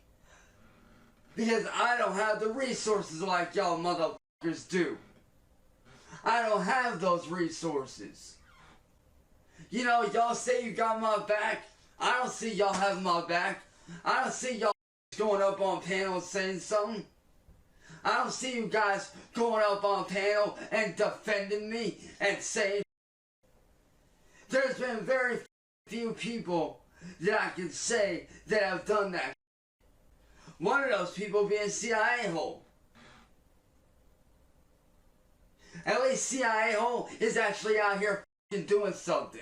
Speaker 2: Because I don't have the resources like y'all motherfuckers do. I don't have those resources. You know, y'all say you got my back. I don't see y'all having my back. I don't see y'all going up on panel saying something. I don't see you guys going up on panel and defending me and saying. There's been very few people that I can say that have done that. One of those people being CIA Hole. At least CIA Hole is actually out here f***ing doing something.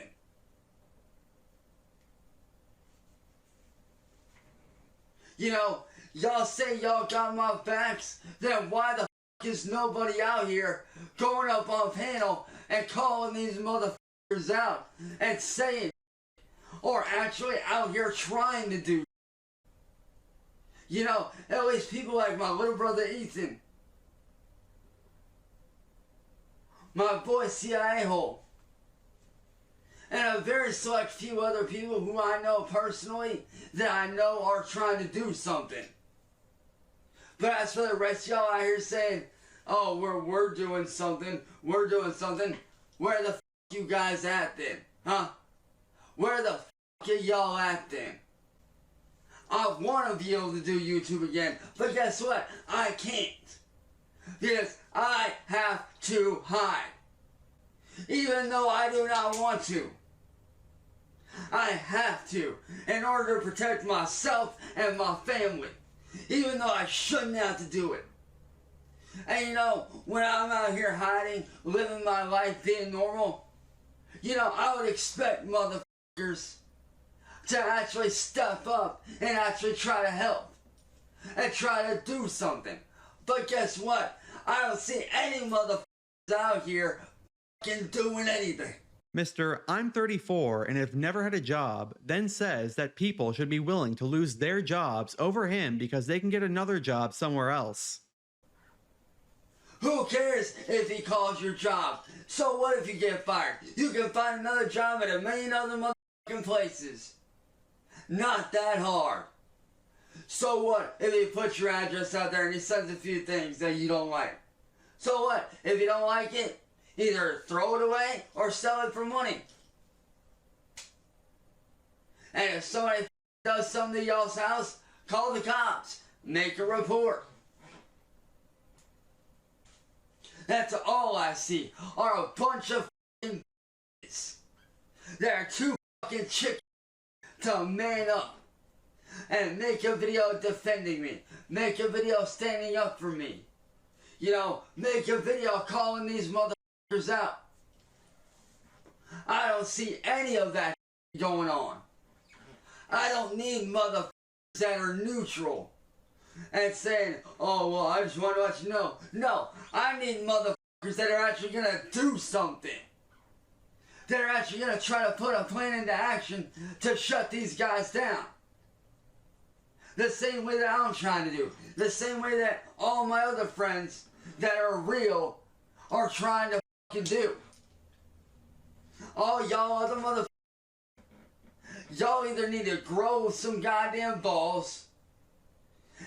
Speaker 2: You know, y'all say y'all got my backs, then why the f*** is nobody out here going up on panel and calling these motherfuckers out and saying, or actually out here trying to do? You know, at least people like my little brother Ethan, my boy CIA Hole, and a very select few other people who I know personally that I know are trying to do something. But as for the rest of y'all out here saying, oh, we're doing something, where the f*** you guys at then? Huh? Where the f*** are y'all at then? I want to be able to do YouTube again, but guess what? I can't. Because I have to hide. Even though I do not want to. I have to, in order to protect myself and my family. Even though I shouldn't have to do it. And you know, when I'm out here hiding, living my life, being normal, you know, I would expect motherfuckers to actually step up and actually try to help. And try to do something. But guess what? I don't see any motherfuckers out here fucking doing anything.
Speaker 1: Mr. I'm 34 and have never had a job then says that people should be willing to lose their jobs over him because they can get another job somewhere else.
Speaker 2: Who cares if he calls your job? So what if you get fired? You can find another job at a million other motherfucking places. Not that hard. So what if he puts your address out there and he says a few things that you don't like? So what if you don't like it? Either throw it away or sell it for money. And if somebody does something to y'all's house, call the cops. Make a report. That's all I see are a bunch of f***ing b****s. That are too fucking chicken to man up. And make a video defending me. Make a video standing up for me. You know, make a video calling these motherfuckers out. I don't see any of that going on. I don't need motherfuckers that are neutral and saying, oh, well, I just want to let you know. No, I need motherfuckers that are actually going to do something. That are actually going to try to put a plan into action to shut these guys down. The same way that I'm trying to do. The same way that all my other friends that are real are trying to fucking do. All y'all other motherfuckers, y'all either need to grow some goddamn balls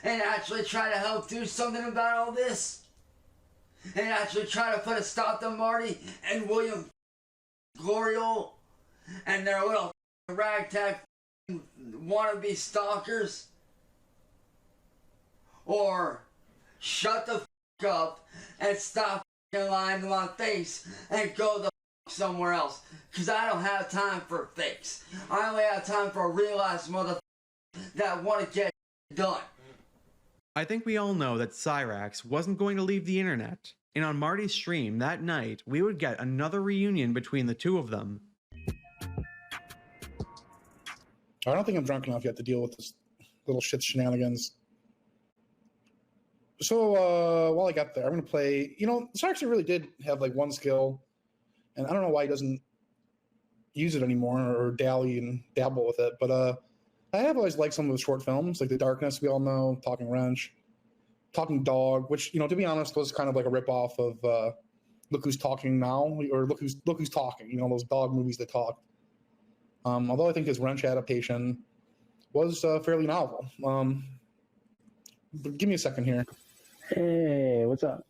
Speaker 2: and actually try to help do something about all this, and actually try to put a stop to Marty and William Gloriole and their little ragtag wannabe stalkers, or shut the fuck up and stop lying to my face and go the somewhere else, because I don't have time for fakes. I only have time for real ass motherfuckers that want to get done.
Speaker 1: I think we all know that Cyraxx wasn't going to leave the internet, and on Marty's stream that night, we would get another reunion between the two of them.
Speaker 3: I don't think I'm drunk enough yet to deal with this little shit shenanigans. So while I got there, I'm going to play, you know, Cyraxx really did have like one skill, and I don't know why he doesn't use it anymore or dally and dabble with it, but I have always liked some of the short films, like The Darkness, we all know, Talking Wrench, Talking Dog, which, you know, to be honest, was kind of like a ripoff of Look Who's Talking Now, or Look Who's Talking, you know, those dog movies that talk. Although I think his Wrench adaptation was fairly novel. But give me a second here.
Speaker 10: Hey, what's up?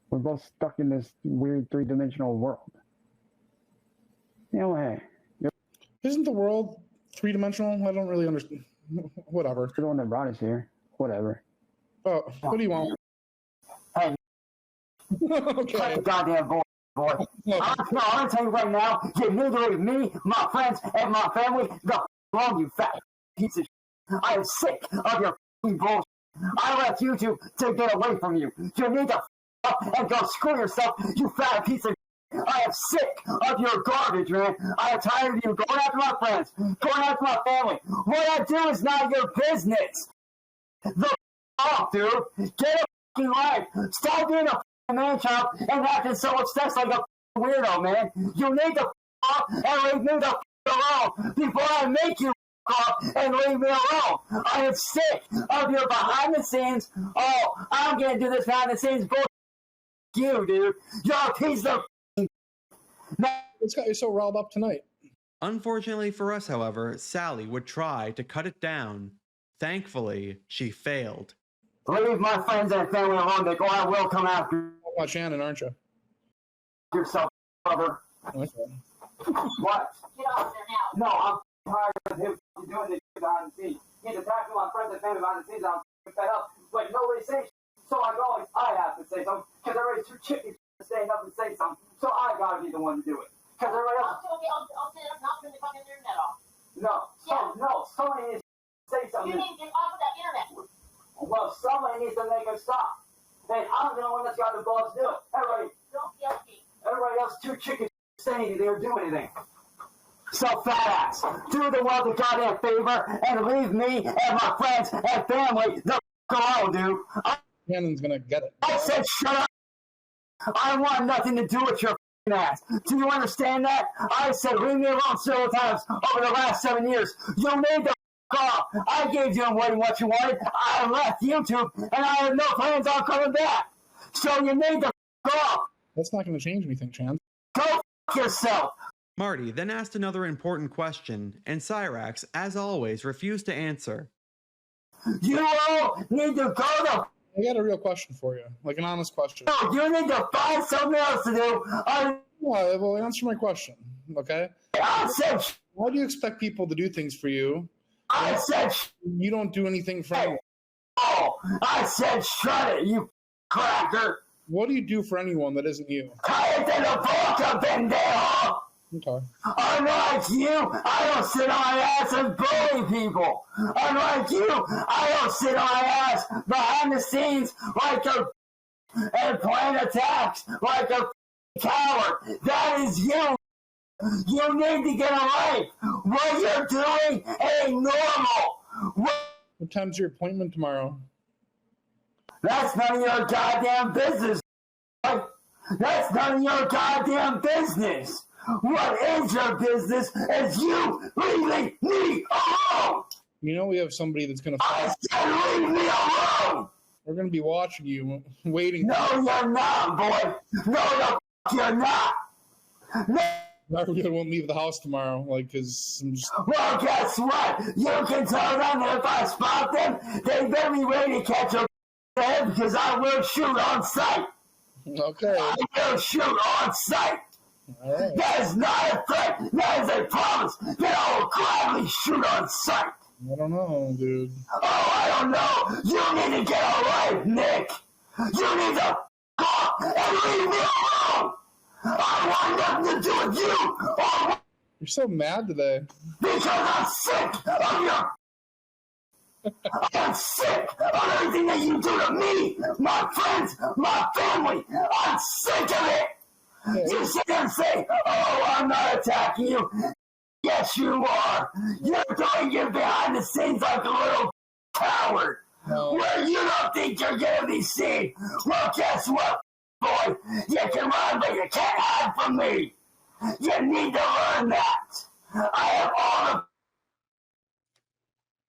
Speaker 10: We're both stuck in this weird three-dimensional world. You know, hey.
Speaker 3: Isn't the world three-dimensional? I don't really understand. Whatever.
Speaker 10: You're the one that brought us here. Whatever.
Speaker 3: Oh, what do you want?
Speaker 5: Hey,
Speaker 3: Okay.
Speaker 5: goddamn boy. I'm gonna tell you right now, you need to leave me, my friends, and my family the alone, you fat piece of shit. I am sick of your bullshit. I left YouTube to get away from you. You need to up and go screw yourself, you fat piece of shit. I am sick of your garbage, man. I am tired of you going after my friends, going after my family. What I do is not your business. The off, dude. Get a fucking life. Stop being a manchild and acting so obsessed like a weirdo, man. You need to off and leave me the alone before I make you off and leave me alone. I am sick of your behind the scenes. Oh, I'm gonna do this behind the scenes bullshit. You, dude. You're a piece of.
Speaker 3: What's got you so riled up tonight?
Speaker 1: Unfortunately for us, however, Sally would try to cut it down. Thankfully, she failed.
Speaker 5: Leave my friends and family alone, Nick, or I will come after you.
Speaker 3: About Shannon, aren't you?
Speaker 5: Yourself, brother.
Speaker 3: Okay.
Speaker 5: What? Get out there now. No, I'm tired of him doing this behind the scenes. He's attacking my friends and family behind the scenes, and I'm fed up. But nobody says so I have to say something, because everybody's too chicken to stand up and say something, so I gotta be the one to do it. Because everybody else...
Speaker 11: I'll say I'm not turning the fucking internet off.
Speaker 5: No, somebody needs to say something.
Speaker 11: You need to get off of that internet.
Speaker 5: Well, somebody needs to make us stop. And I'm the one that's got the balls to do it. Everybody else too chicken to say anything or do anything. So fat ass, do the world a goddamn favor and leave me and my friends and family the alone, dude.
Speaker 3: Shannon's gonna get it.
Speaker 5: I said shut up. I want nothing to do with your ass. Do you understand that? I said leave me alone several times over the last 7 years. You need to off. I gave you what you wanted. I left YouTube and I have no plans on coming back. So you need to off.
Speaker 3: That's not going to change anything, Chan.
Speaker 5: Go yourself.
Speaker 1: Marty then asked another important question, and Cyrax, as always, refused to answer.
Speaker 5: You all need to go to...
Speaker 3: I got a real question for you, like an honest question.
Speaker 5: No, you need to find something else to do.
Speaker 3: Well, answer my question, okay?
Speaker 5: I said...
Speaker 3: Why do you expect people to do things for you?
Speaker 5: I said...
Speaker 3: You don't do anything for anyone.
Speaker 5: Oh, I said shut it, you cracker.
Speaker 3: What do you do for anyone that isn't you?
Speaker 5: Cállate la boca, pendejo!
Speaker 3: Okay.
Speaker 5: Unlike you, I don't sit on my ass and bully people. Unlike you, I don't sit on my ass behind the scenes like a... and plan attacks like a coward. That is you. You need to get a life. What you're doing ain't normal.
Speaker 3: What time's your appointment tomorrow?
Speaker 5: That's none of your goddamn business. That's none of your goddamn business. What is your business is you leaving me alone.
Speaker 3: You know we have somebody that's going to...
Speaker 5: I said leave me alone.
Speaker 3: We're going to be watching you, waiting.
Speaker 5: No, you're not, boy. No, you're not. No.
Speaker 3: I really won't leave the house tomorrow, because I'm just...
Speaker 5: Well, guess what? You can tell them that if I spot them, they better be ready to catch a head, because I will shoot on sight.
Speaker 3: Okay.
Speaker 5: I will shoot on sight.
Speaker 3: All right.
Speaker 5: That is not a threat. That is a promise that I will gladly shoot on sight.
Speaker 3: I don't know, dude.
Speaker 5: Oh, I don't know. You need to get a life, Nick. You need to fuck and leave me alone. I want nothing to do with you. Oh,
Speaker 3: you're so mad today.
Speaker 5: Because I'm sick of your... I'm sick of everything that you do to me, my friends, my family. I'm sick of it. Yeah. You sit there and say, oh, I'm not attacking you. Yes, you are. You're doing it behind the scenes like a little coward. No. Where you don't think you're going to be seen. Well, guess what, boy? You can run, but you can't hide from me. You need to learn that. I have all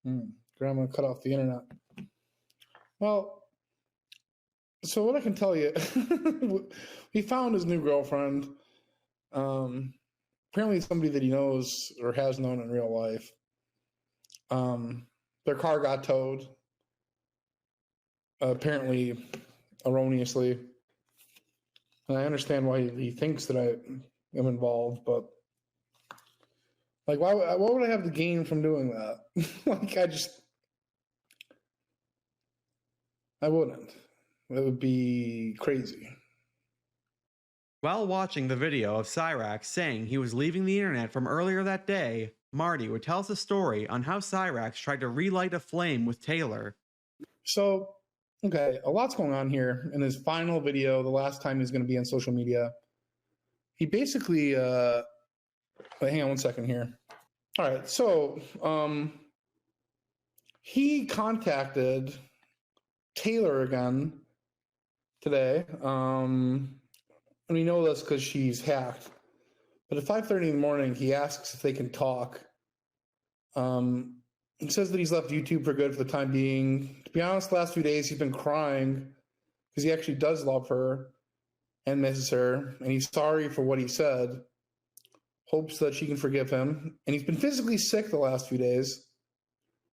Speaker 5: the...
Speaker 3: Grandma cut off the internet. Well, so what I can tell you, he found his new girlfriend. Apparently somebody that he knows or has known in real life. Their car got towed. Apparently erroneously. And I understand why he thinks that I am involved, but Like, why would I have the gain from doing that? Like, I wouldn't. That would be crazy.
Speaker 1: While watching the video of Cyrax saying he was leaving the internet from earlier that day, Marty would tell us a story on how Cyrax tried to relight a flame with Taylor.
Speaker 3: So, okay, a lot's going on here. In his final video, the last time he's going to be on social media, he basically, hang on one second here. All right, so he contacted Taylor again today. And we know this because she's hacked. But at 5:30 in the morning, he asks if they can talk. He says that he's left YouTube for good for the time being. To be honest, the last few days he's been crying because he actually does love her and misses her. And he's sorry for what he said. Hopes that she can forgive him. And he's been physically sick the last few days.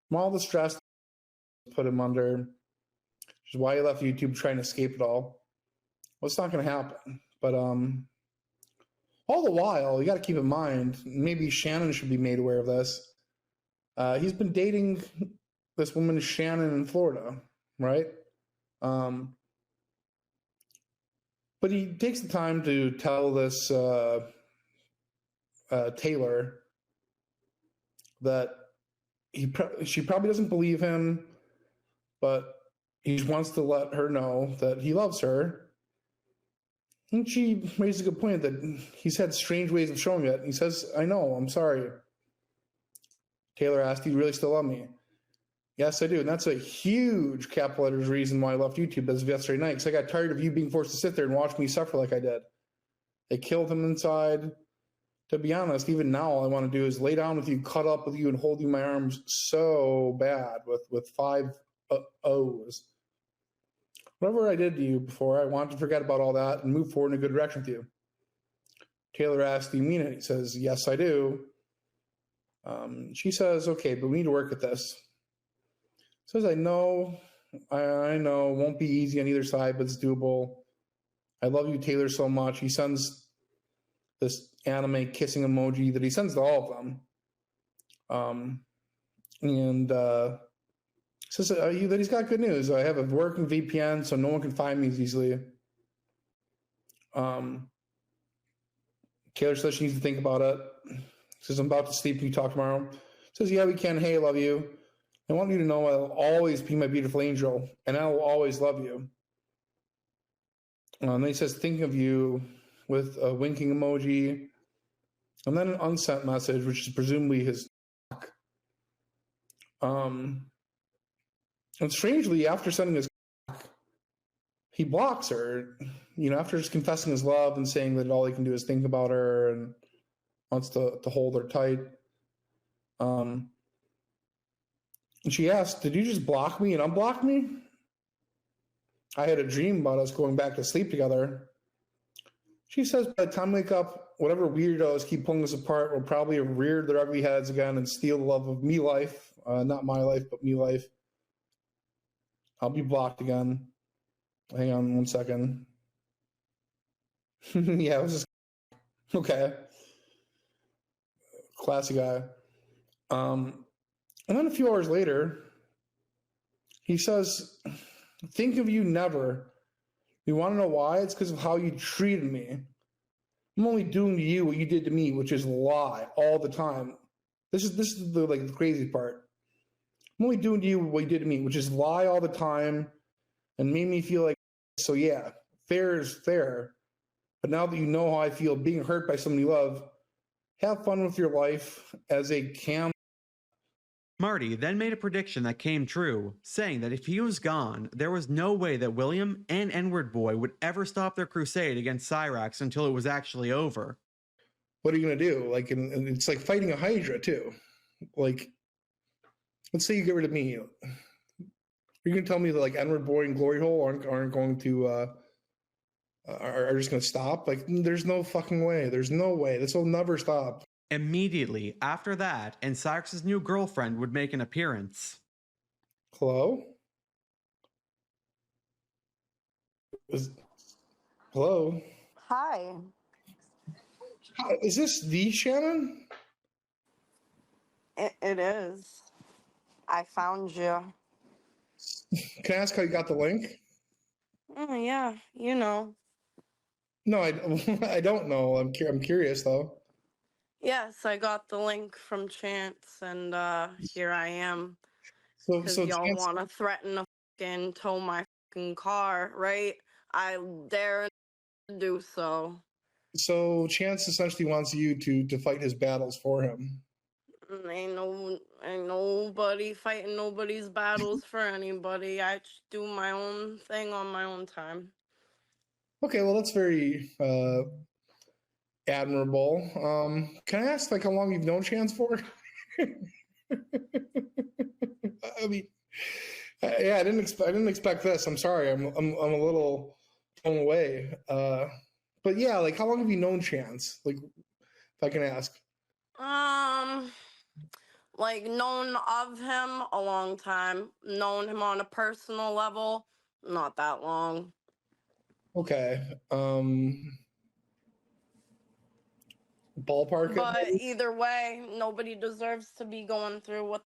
Speaker 3: From all the stress put him under, which is why he left YouTube, trying to escape it all. Well, it's not going to happen. But all the while, you got to keep in mind, maybe Shannon should be made aware of this. He's been dating this woman, Shannon, in Florida, right? But he takes the time to tell this Taylor that she probably doesn't believe him, but he just wants to let her know that he loves her. And she raised a good point that he's had strange ways of showing it. He says, I know, I'm sorry. Taylor asked, do you really still love me? Yes, I do. And that's a huge capital letters reason why I left YouTube as of yesterday night, because I got tired of you being forced to sit there and watch me suffer like I did. It killed him inside. To be honest, even now, all I want to do is lay down with you, cut up with you, and hold you in my arms so bad with 5 O's. Whatever I did to you before, I want to forget about all that and move forward in a good direction with you. Taylor asked, do you mean it? He says, yes, I do. She says, okay, but we need to work at this. Says, I know, it won't be easy on either side, but it's doable. I love you, Taylor, so much. He sends this anime kissing emoji that he sends to all of them. Says that he's got good news. I have a working VPN, so no one can find me as easily. Taylor says she needs to think about it. Says, I'm about to sleep. Can you talk tomorrow? Says, yeah, we can. Hey, I love you. I want you to know I'll always be my beautiful angel, and I will always love you. And then he says, thinking of you with a winking emoji, and then an unsent message, which is presumably his. And strangely, after sending his, he blocks her. After just confessing his love and saying that all he can do is think about her and wants to hold her tight. And she asked, did you just block me and unblock me? I had a dream about us going back to sleep together. She says, by the time I wake up, whatever weirdos keep pulling us apart will probably have reared their ugly heads again and steal the love of me life. Not my life, but me life. I'll be blocked again. Hang on one second. Yeah, it was just okay. Classy guy. And then a few hours later, he says, think of you never. You want to know why? It's because of how you treated me. I'm only doing to you what you did to me, which is lie all the time. This is the crazy part. I'm only doing to you what you did to me, which is lie all the time and made me feel like, so yeah, fair is fair. But now that you know how I feel being hurt by someone you love, have fun with your life as a cam.
Speaker 1: Marty then made a prediction that came true, saying that if he was gone, there was no way that William and N-Word Boy would ever stop their crusade against Cyrax until it was actually over.
Speaker 3: What are you going to do? And it's like fighting a Hydra, too. Let's say you get rid of me. Are you going to tell me that N-Word Boy and Glory Hole aren't going to are just going to stop? There's no fucking way. There's no way. This will never stop.
Speaker 1: Immediately after that, and Cyrax's new girlfriend would make an appearance.
Speaker 3: Hello? Hello?
Speaker 12: Hi.
Speaker 3: Is this the Shannon?
Speaker 12: It is. I found you.
Speaker 3: Can I ask how you got the link?
Speaker 12: Oh, yeah, you know.
Speaker 3: No, I don't know. I'm curious though.
Speaker 12: Yes, I got the link from Chance, and here I am.
Speaker 3: So
Speaker 12: y'all
Speaker 3: Chance,
Speaker 12: want to threaten to fucking tow my fucking car, right? I dare to do so.
Speaker 3: So Chance essentially wants you to fight his battles for him.
Speaker 12: Ain't nobody fighting nobody's battles for anybody. I just do my own thing on my own time.
Speaker 3: Okay, well that's very admirable. Can I ask like how long you've known Chance for? I mean, yeah, I didn't expect this. I'm sorry. I'm a little blown away. But yeah, like how long have you known Chance? Like, if I can ask.
Speaker 12: Like known of him a long time. Known him on a personal level, not that long.
Speaker 3: Okay. Ballpark.
Speaker 12: But either way, nobody deserves to be going through what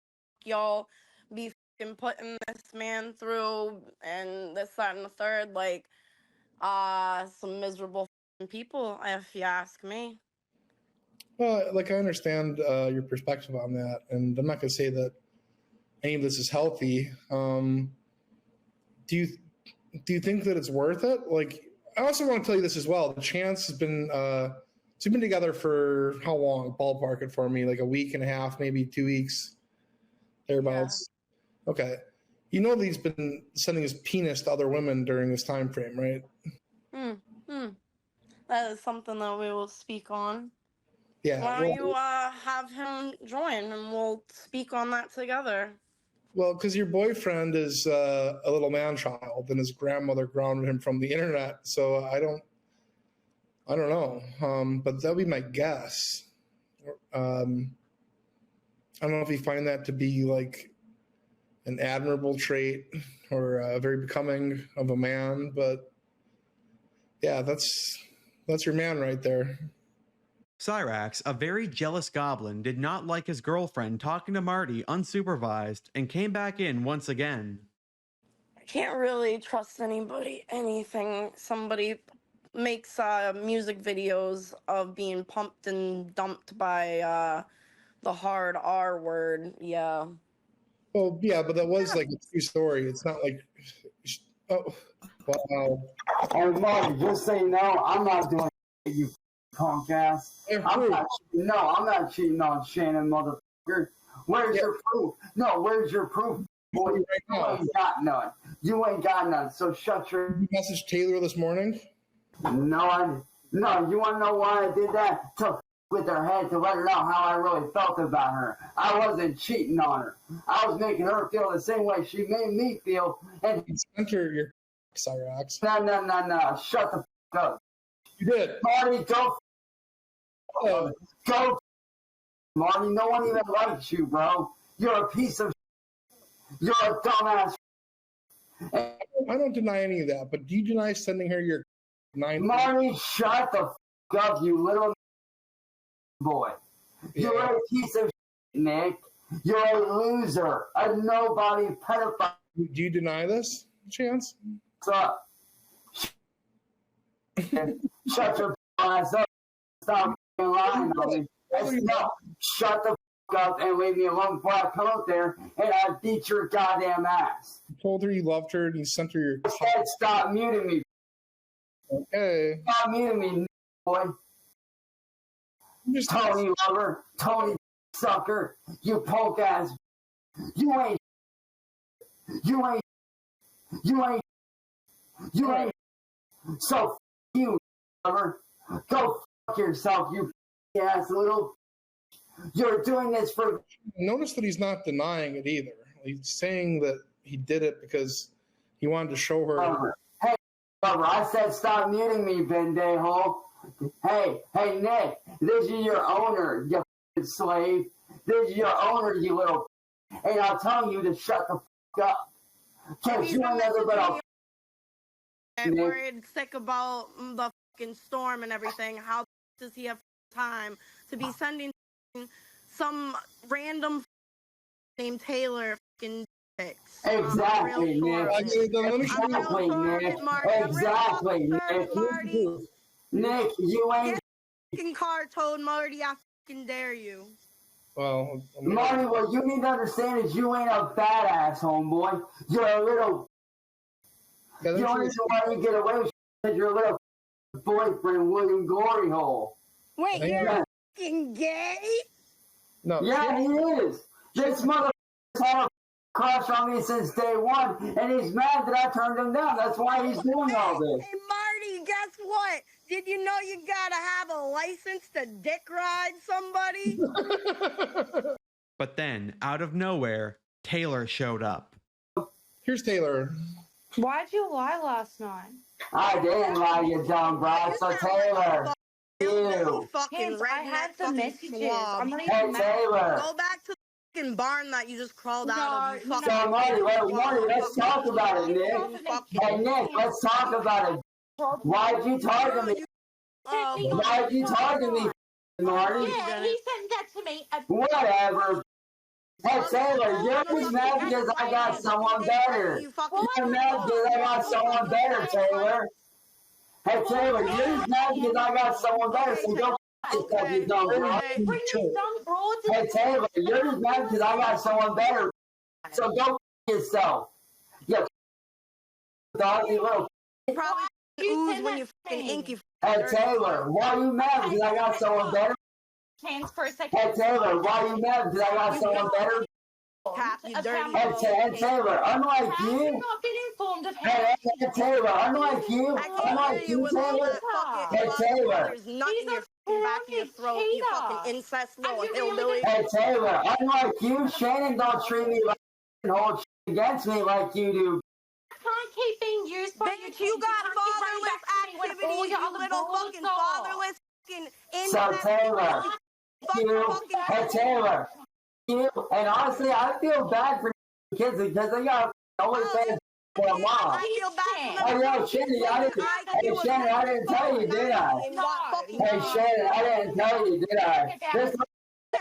Speaker 12: y'all be fucking putting this man through, and this, that, and the third. Like, some miserable people, if you ask me.
Speaker 3: Well, like I understand your perspective on that, and I'm not going to say that any of this is healthy. Do you think that it's worth it? Like, I also want to tell you this as well. The Chance has been it's been together for how long? Ballpark it for me, like a week and a half, maybe 2 weeks, thereabouts. Yeah. Okay, you know that he's been sending his penis to other women during this time frame, right?
Speaker 12: That is something that we will speak on.
Speaker 3: Yeah.
Speaker 12: Why don't you have him join and we'll speak on that together?
Speaker 3: Well, because your boyfriend is a little man-child, and his grandmother grounded him from the internet. So I don't know, but that'll be my guess. I don't know if you find that to be like an admirable trait or very becoming of a man, but yeah, that's your man right there.
Speaker 1: Cyraxx, a very jealous goblin, did not like his girlfriend talking to Marty unsupervised and came back in once again.
Speaker 12: I can't really trust anybody, anything. Somebody makes music videos of being pumped and dumped by the hard R word. Yeah.
Speaker 3: Well, yeah, but that was like a true story. It's not like, oh, wow.
Speaker 5: Hey, Marty, just so you know, I'm not doing you punk ass. I'm not cheating on Shannon, motherfucker. Where's your proof? No, where's your proof? Boy, you ain't got none. You ain't got none. So shut your.
Speaker 3: Did you message Taylor this morning?
Speaker 5: No. You want to know why I did that? To with her head to let her know how I really felt about her. I wasn't cheating on her. I was making her feel the same way she made me feel. And
Speaker 3: enter your Cyraxx.
Speaker 5: No. Shut the fuck up.
Speaker 3: You did.
Speaker 5: Marty, go. Go. Marty, no one even likes you, bro. You're a piece of. You're a dumbass.
Speaker 3: I don't deny any of that, but do you deny sending her your 9?
Speaker 5: Marty, shut the fuck up, you little boy. Yeah. You're a piece of Nick. You're a loser. A nobody pedophile.
Speaker 3: Do you deny this, Chance?
Speaker 5: What's up? Shut your ass up. Stop lying on me. No, shut the fuck up and leave me alone before I come up there and I beat your goddamn ass.
Speaker 3: You told her you loved her and you sent her your.
Speaker 5: I said stop muting me.
Speaker 3: Okay.
Speaker 5: Stop muting me, boy. Tony lover, Tony sucker, you punk ass. You ain't. So f you, lover. Go fuck yourself, you ass little. You're doing this for.
Speaker 3: Notice that he's not denying it either. He's saying that he did it because he wanted to show her.
Speaker 5: Hey, lover, I said stop muting me, Bendejo. Hey, Nick, this is your owner, you slave. This is your owner, you little. And I'm telling you to shut the fuck up. Can't you never but a.
Speaker 12: I'm worried, sick about the fucking storm and everything. How does he have time to be sending some random named Taylor fucking pics.
Speaker 5: Exactly, Nick. Exactly, Nick. Exactly, Nick. Nick, you ain't.
Speaker 12: Fucking car told Marty, I fucking dare you.
Speaker 3: Well,
Speaker 5: Marty, what you need to understand is you ain't a badass, homeboy. You're a little. The only reason why you get away with it is your little boyfriend, William Glory Hole.
Speaker 12: Wait, you're fucking gay?
Speaker 3: No.
Speaker 5: Yeah, he is. This motherfucker's had a crush on me since day one, and he's mad that I turned him down. That's why he's doing all this.
Speaker 12: Hey, Marty, guess what? Did you know you gotta have a license to dick ride somebody?
Speaker 1: But then, out of nowhere, Taylor showed up.
Speaker 3: Here's Taylor.
Speaker 13: Why'd you lie last night?
Speaker 5: I didn't lie, you dumb brat. So Taylor, you.
Speaker 12: Fucking
Speaker 13: I had the messages. I'm not
Speaker 5: Hey,
Speaker 13: even
Speaker 5: Taylor.
Speaker 12: Go back to the fucking barn that you just crawled out of. You fucking
Speaker 5: So Marty, let's talk about it, Nick. Hey, Nick, let's talk about it. Why'd you target me? Why'd you target me, Marty?
Speaker 13: Yeah, he sent that to me.
Speaker 5: Whatever. Hey, Taylor, you're just mad because I got someone better. You're mad because I got someone better, Taylor. Hey, Taylor, you're just mad because I got someone better, so go yourself, you dumb bro. Hey, Taylor, you're just mad because I got someone better, so go yourself. You doggy little.
Speaker 12: Probably ooze when you fucking inky.
Speaker 5: Hey, Taylor, why are you mad because I got someone better?
Speaker 13: Hands for a second.
Speaker 5: Hey, Taylor, why are you mad because I got someone better? Hey, Taylor, unlike you. Hey, Taylor, unlike you. Unlike you, Taylor. Hey, Taylor.
Speaker 12: There's nothing in your back of your throat, you fucking incest little hillbilly.
Speaker 5: Hey, Taylor, unlike you, Shannon don't treat me like and hold shit against me like you do.
Speaker 13: Can't keep being used by
Speaker 12: you got fatherless activities, you little fucking fatherless fucking
Speaker 5: So, Taylor, hey, Taylor, you, and honestly, I feel bad for kids because they got always saying for a mom.
Speaker 12: I feel bad for
Speaker 5: Oh, yo, Shannon, I didn't tell you, did I? Hey, Shannon, I didn't tell you, did I? This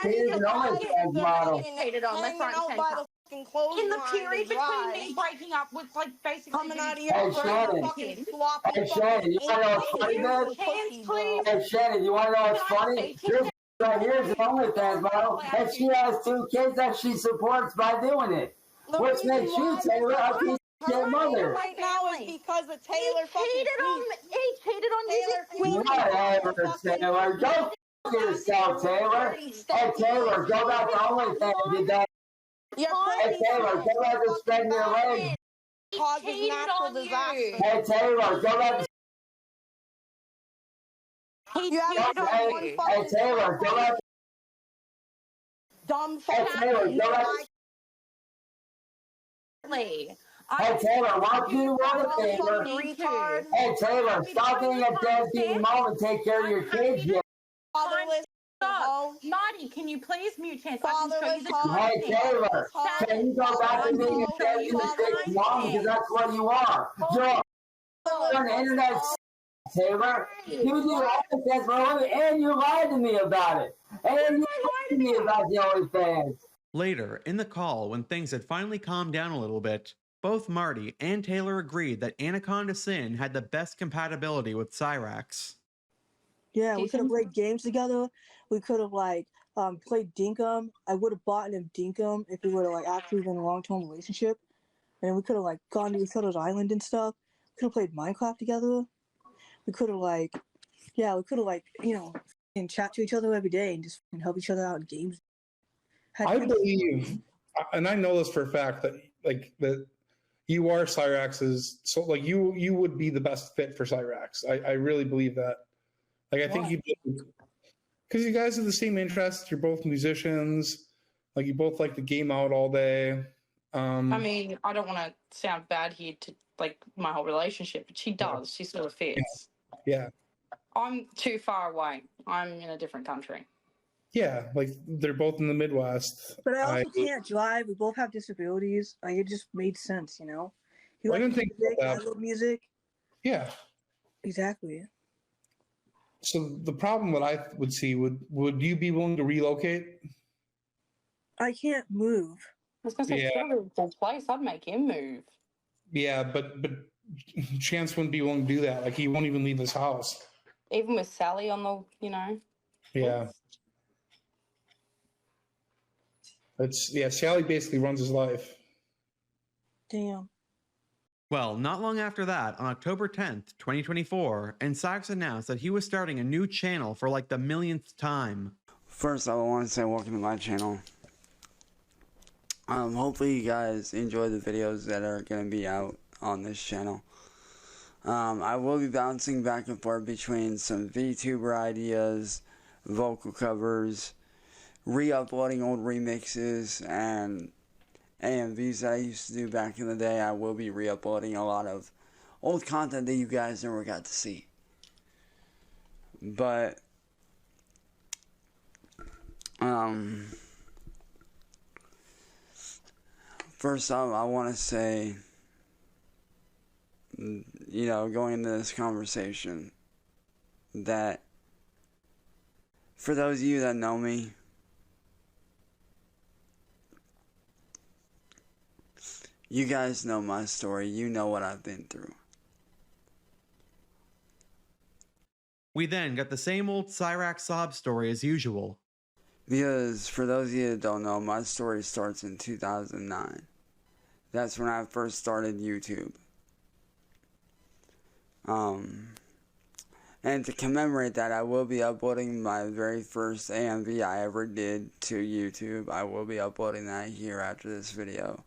Speaker 5: is an OnlyFans model.
Speaker 13: Hated on my front and center. In the period between me breaking up with like basically
Speaker 12: coming out of your
Speaker 5: Hey, Shannon. Hey, Shannon, you want to know what's funny, man? Hey, Shannon, you want to know what's funny? This right here is an OnlyFans model, and she has 2 kids that she supports by doing it. Which makes you, Taylor, a piece of shit mother.
Speaker 12: Right now is because of Taylor
Speaker 13: He cheated on you.
Speaker 5: Whatever, Taylor. Go f*** yourself, Taylor. Hey, Taylor, go back to OnlyFans, you dumb. Hey, Taylor, go back to spreading your legs.
Speaker 12: Causes natural disaster.
Speaker 5: Hey, Taylor, go back to... Hey, Taylor, go back to...
Speaker 12: Dumb
Speaker 5: Hey, Taylor, go back to... Hey, Taylor, why don't you do one favor? Hey, Taylor, stop being a deadbeat mom and take care of your kids, you...
Speaker 13: Stop. Marty, can you please mute chance? I can show you the
Speaker 5: Hey, Taylor, can you go back to being a deadbeat mom because that's what you are. You're on the internet, Taylor. You do OnlyFans for a living, and you lied to me about it. And you lied to me about the OnlyFans.
Speaker 1: Later, in the call, when things had finally calmed down a little bit, both Marty and Taylor agreed that AAnnacondasin had the best compatibility with Cyraxx.
Speaker 4: Yeah, we could have played games together. We could have played Dinkum. I would have bought him Dinkum if we would have actually been in a long-term relationship. And we could have gone to each other's island and stuff. We could have played Minecraft together. We could have and chat to each other every day and just help each other out in games.
Speaker 3: I believe, and I know this for a fact, that that you are Cyraxx's, so you would be the best fit for Cyraxx. I really believe that. I think you do, because you guys have the same interests. You're both musicians. You both like to game out all day.
Speaker 14: I mean, I don't want to sound bad here to my whole relationship, but she does. She sort of fits.
Speaker 3: Yeah.
Speaker 14: I'm too far away. I'm in a different country.
Speaker 3: Yeah, they're both in the Midwest.
Speaker 4: But I also can't drive. We both have disabilities. It just made sense, you know? He
Speaker 3: I didn't think
Speaker 4: music,
Speaker 3: about
Speaker 4: I
Speaker 3: that.
Speaker 4: love music.
Speaker 3: Yeah.
Speaker 4: Exactly.
Speaker 3: So the problem that I would see, would you be willing to relocate?
Speaker 4: I can't move.
Speaker 14: I was gonna say, it's not a full place. I'd make him move.
Speaker 3: Yeah, but Chance wouldn't be willing to do that. Like, he won't even leave his house.
Speaker 14: Even with Sally on the, you know.
Speaker 3: Yeah. Sally basically runs his life.
Speaker 4: Damn.
Speaker 1: Well, not long after that, on October 10th, 2024, and Cyraxx announced that he was starting a new channel for like the millionth time.
Speaker 2: First, I want to say welcome to my channel. Hopefully you guys enjoy the videos that are going to be out on this channel. I will be bouncing back and forth between some VTuber ideas, vocal covers, re-uploading old remixes, and AMVs that I used to do back in the day. I will be re-uploading a lot of old content that you guys never got to see. But, first off, I want to say, you know, going into this conversation, that for those of you that know me, you guys know my story. You know what I've been through.
Speaker 1: We then got the same old Cyraxx sob story as usual.
Speaker 2: Because for those of you that don't know, my story starts in 2009. That's when I first started YouTube. And to commemorate that, I will be uploading my very first AMV I ever did to YouTube. I will be uploading that here after this video,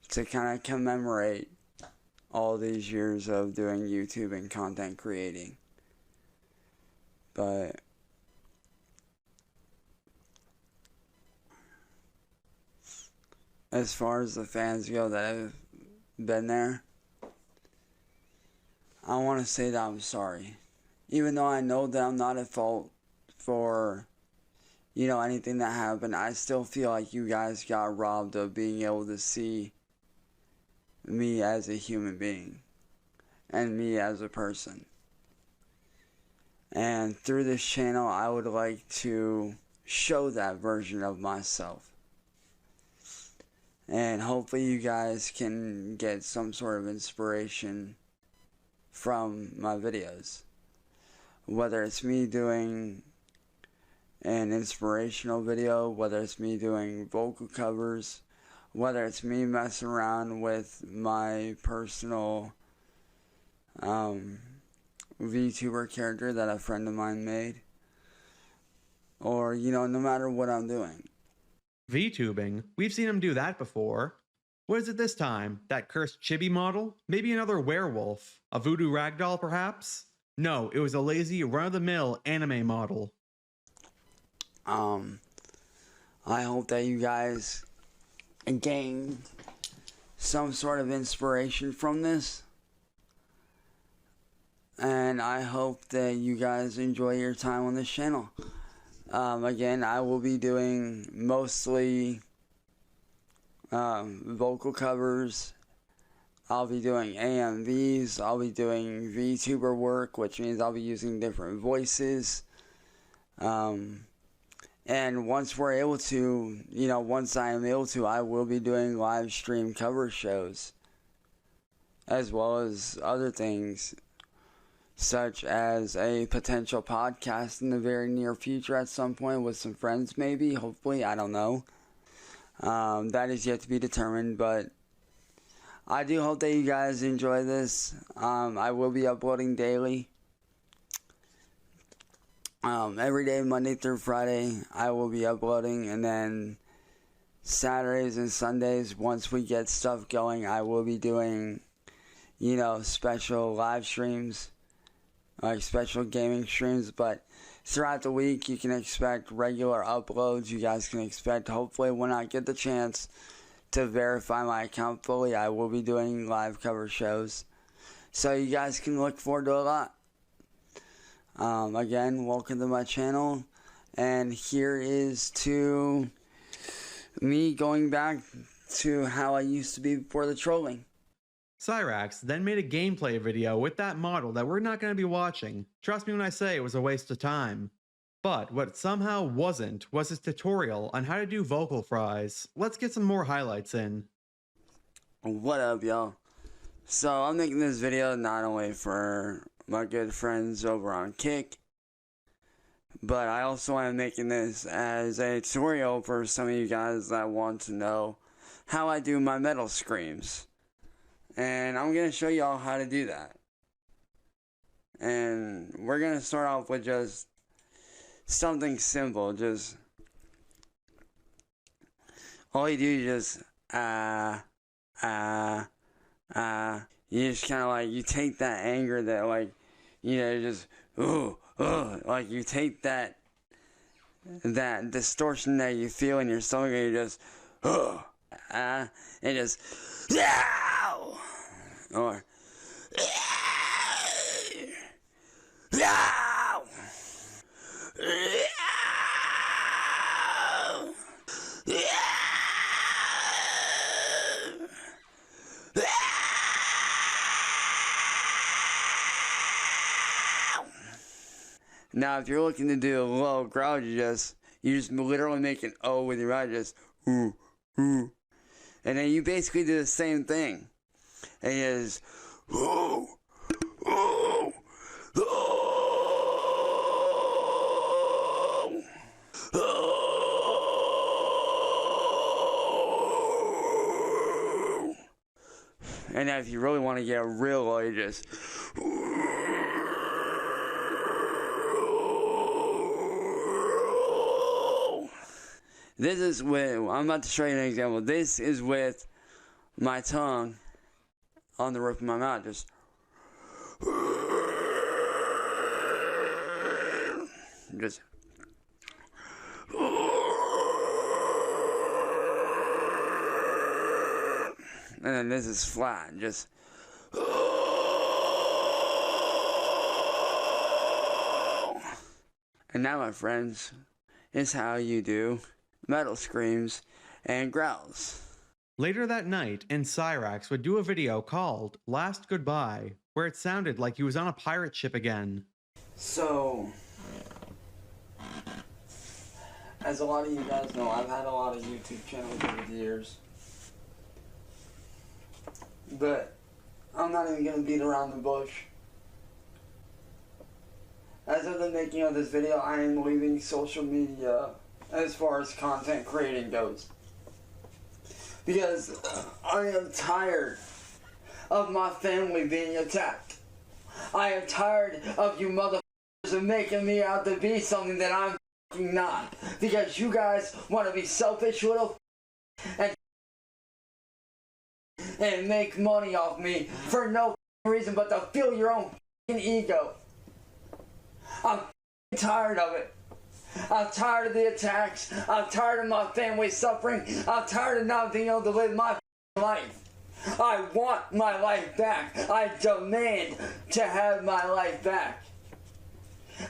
Speaker 2: to kind of commemorate all these years of doing YouTube and content creating. But as far as the fans go that have been there, I want to say that I'm sorry. Even though I know that I'm not at fault for, you know, anything that happened, I still feel like you guys got robbed of being able to see me as a human being and me as a person. And through this channel, I would like to show that version of myself. And hopefully you guys can get some sort of inspiration from my videos. Whether it's me doing an inspirational video, whether it's me doing vocal covers, whether it's me messing around with my personal VTuber character that a friend of mine made, or, you know, no matter what I'm doing.
Speaker 1: VTubing? We've seen him do that before. What is it this time? That cursed chibi model? Maybe another werewolf? A voodoo ragdoll, perhaps? No, it was a lazy, run-of-the-mill anime model.
Speaker 2: I hope that you guys gain some sort of inspiration from this. And I hope that you guys enjoy your time on this channel. Again, I will be doing mostly vocal covers. I'll be doing AMVs. I'll be doing VTuber work, which means I'll be using different voices. And once we're able to, you know, once I am able to, I will be doing live stream cover shows, as well as other things, such as a potential podcast in the very near future at some point with some friends, maybe, hopefully, I don't know. That is yet to be determined, but I do hope that you guys enjoy this. I will be uploading daily. Every day, Monday through Friday, I will be uploading, and then Saturdays and Sundays, once we get stuff going, I will be doing, you know, special live streams, like special gaming streams. But throughout the week, you can expect regular uploads. You guys can expect, hopefully, when I get the chance to verify my account fully, I will be doing live cover shows. So you guys can look forward to a lot. Again, welcome to my channel, and here is to me going back to how I used to be before the trolling.
Speaker 1: Cyraxx then made a gameplay video with that model that we're not going to be watching. Trust me when I say it was a waste of time. But what somehow wasn't was his tutorial on how to do vocal fries. Let's get some more highlights in.
Speaker 2: What up, y'all? So I'm making this video not only for my good friends over on Kick, but I also am making this as a tutorial for some of you guys that want to know how I do my metal screams. And I'm going to show y'all how to do that. And we're going to start off with just something simple. Just all you do is just you just kind of like, you take that anger that, like, you know, just like you take that distortion that you feel in your stomach, and you just and just or now, if you're looking to do a low growl, you just literally make an O with your mouth, just ooh, ooh. And then you basically do the same thing. And you just ooh, ooh, ooh, ooh. And then if you really want to get real low, you just this is with, I'm about to show you an example. This is with my tongue on the roof of my mouth. Just and then this is flat. Just and now, my friends, is how you do metal screams and growls.
Speaker 1: Later that night, Cyraxx would do a video called Last Goodbye, where it sounded like he was on a pirate ship again.
Speaker 2: So, as a lot of you guys know, I've had a lot of YouTube channels over the years. But I'm not even going to beat around the bush. As of the making of this video, I am leaving social media as far as content creating goes. Because I am tired of my family being attacked. I am tired of you motherfuckers making me out to be something that I'm fucking not. Because you guys want to be selfish little and make money off me for no reason but to feel your own ego. I'm tired of it. I'm tired of the attacks. I'm tired of my family suffering. I'm tired of not being able to live my life. I want my life back. I demand to have my life back.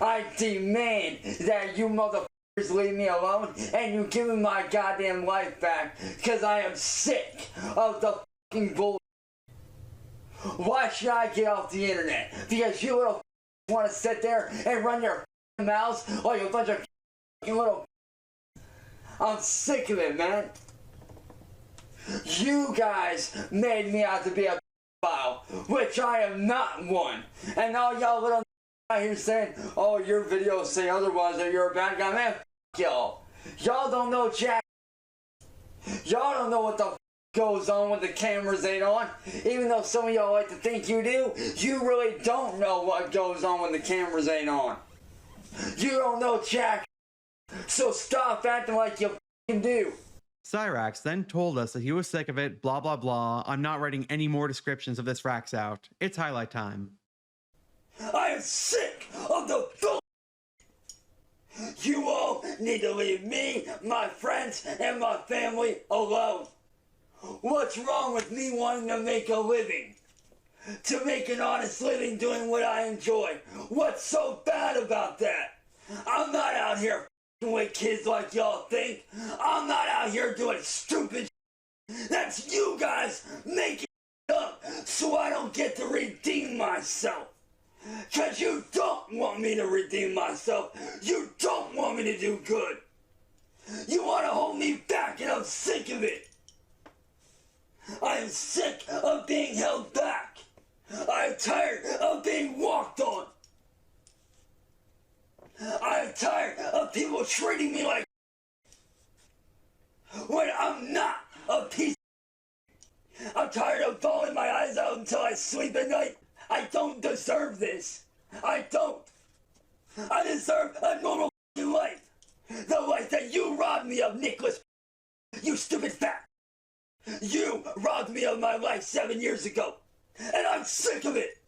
Speaker 2: I demand that you motherfuckers leave me alone and you give me my goddamn life back, because I am sick of the fucking bullshit. Why should I get off the internet? Because you little want to sit there and run your mouths like a bunch of little. I'm sick of it, man. You guys made me out to be a pedophile, which I am not one. And all y'all little out here saying, oh, your videos say otherwise, that you're a bad guy. Man, y'all. Y'all don't know jack. Y'all don't know what the goes on when the cameras ain't on. Even though some of y'all like to think you do, you really don't know what goes on when the cameras ain't on. You don't know jack. So stop acting like you f***ing do.
Speaker 1: Cyraxx then told us that he was sick of it, blah blah blah. I'm not writing any more descriptions of this Rax out. It's highlight time.
Speaker 2: I am sick of the bull. You all need to leave me, my friends, and my family alone. What's wrong with me wanting to make a living? To make an honest living doing what I enjoy. What's so bad about that? I'm not out here with kids like y'all think. I'm not out here doing stupid shit. That's you guys making it up so I don't get to redeem myself. Cause you don't want me to redeem myself. You don't want me to do good. You want to hold me back, and I'm sick of it. I am sick of being held back. I am tired of being walked on. I am tired of people treating me like when I'm not a piece of. I'm tired of bawling my eyes out until I sleep at night. I don't deserve this. I don't. I deserve a normal life. The life that you robbed me of, Nicholas. You stupid fat. You robbed me of my life 7 years ago. And I'm sick of it.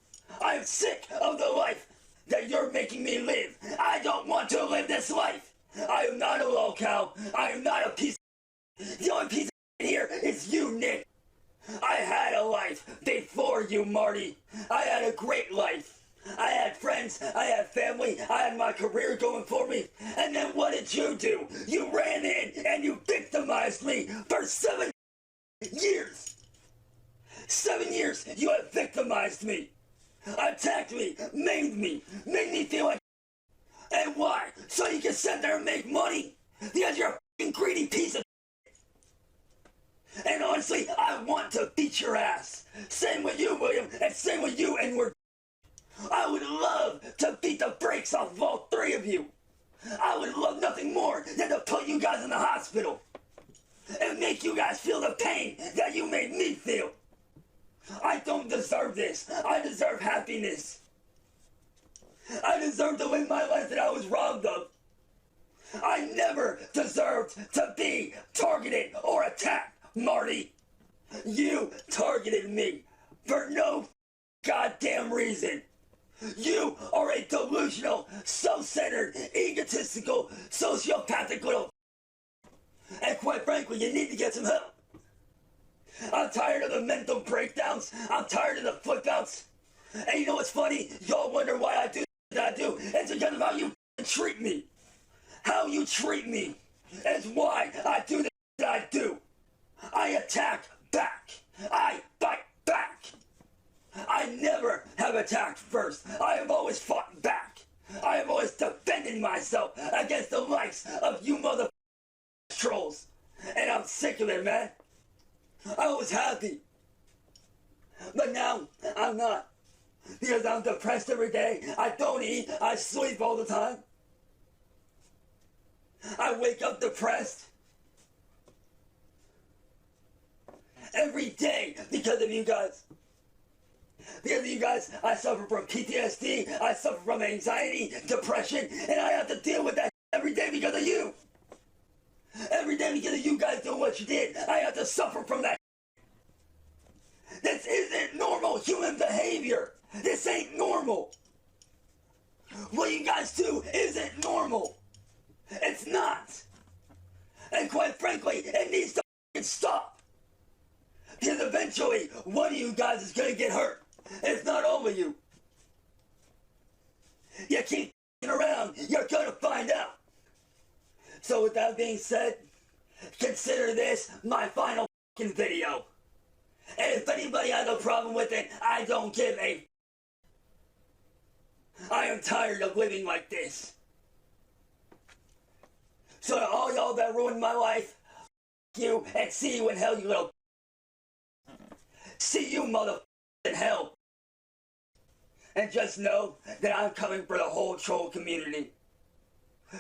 Speaker 2: I'm sick of the life that you're making me live. I don't want to live this life. I am not a lolcow. I am not a piece of. The only piece of here is you, Nick. I had a life before you, Marty. I had a great life. I had friends, I had family, I had my career going for me. And then what did you do? You ran in and you victimized me for 7 years. 7 years you have victimized me. Attacked me, made me feel like. And why? So you can sit there and make money? Because you're a f***ing greedy piece of. And honestly, I want to beat your ass. Same with you, William, and same with you, Edward. I would love to beat the brakes off of all three of you. I would love nothing more than to put you guys in the hospital and make you guys feel the pain that you made me feel. I don't deserve this. I deserve happiness. I deserve to live my life that I was robbed of. I never deserved to be targeted or attacked, Marty. You targeted me for no goddamn reason. You are a delusional, self-centered, egotistical, sociopathic little. And quite frankly, you need to get some help. I'm tired of the mental breakdowns. I'm tired of the flip-outs. And you know what's funny? Y'all wonder why I do what I do. It's because of how you treat me. How you treat me is why I do the that I do. I attack back. I bite back. I never have attacked first. I have always fought back. I have always defended myself against the likes of you mother trolls. And I'm sick of it, man. I was happy. But now, I'm not. Because I'm depressed every day. I don't eat. I sleep all the time. I wake up depressed. Every day because of you guys. Because of you guys, I suffer from PTSD, I suffer from anxiety, depression, and I have to deal with that every day because of you. Every day because of you guys doing what you did, I have to suffer from that. This isn't normal human behavior. This ain't normal. What you guys do isn't normal. It's not. And quite frankly, it needs to stop. Because eventually, one of you guys is going to get hurt. It's not all of you. You keep around, you're going to find out. So with that being said, consider this my final video. And if anybody has a problem with it, I don't give a. I am tired of living like this. So to all y'all that ruined my life, you, and see you in hell, you little. See you, mother in hell. And just know that I'm coming for the whole troll community.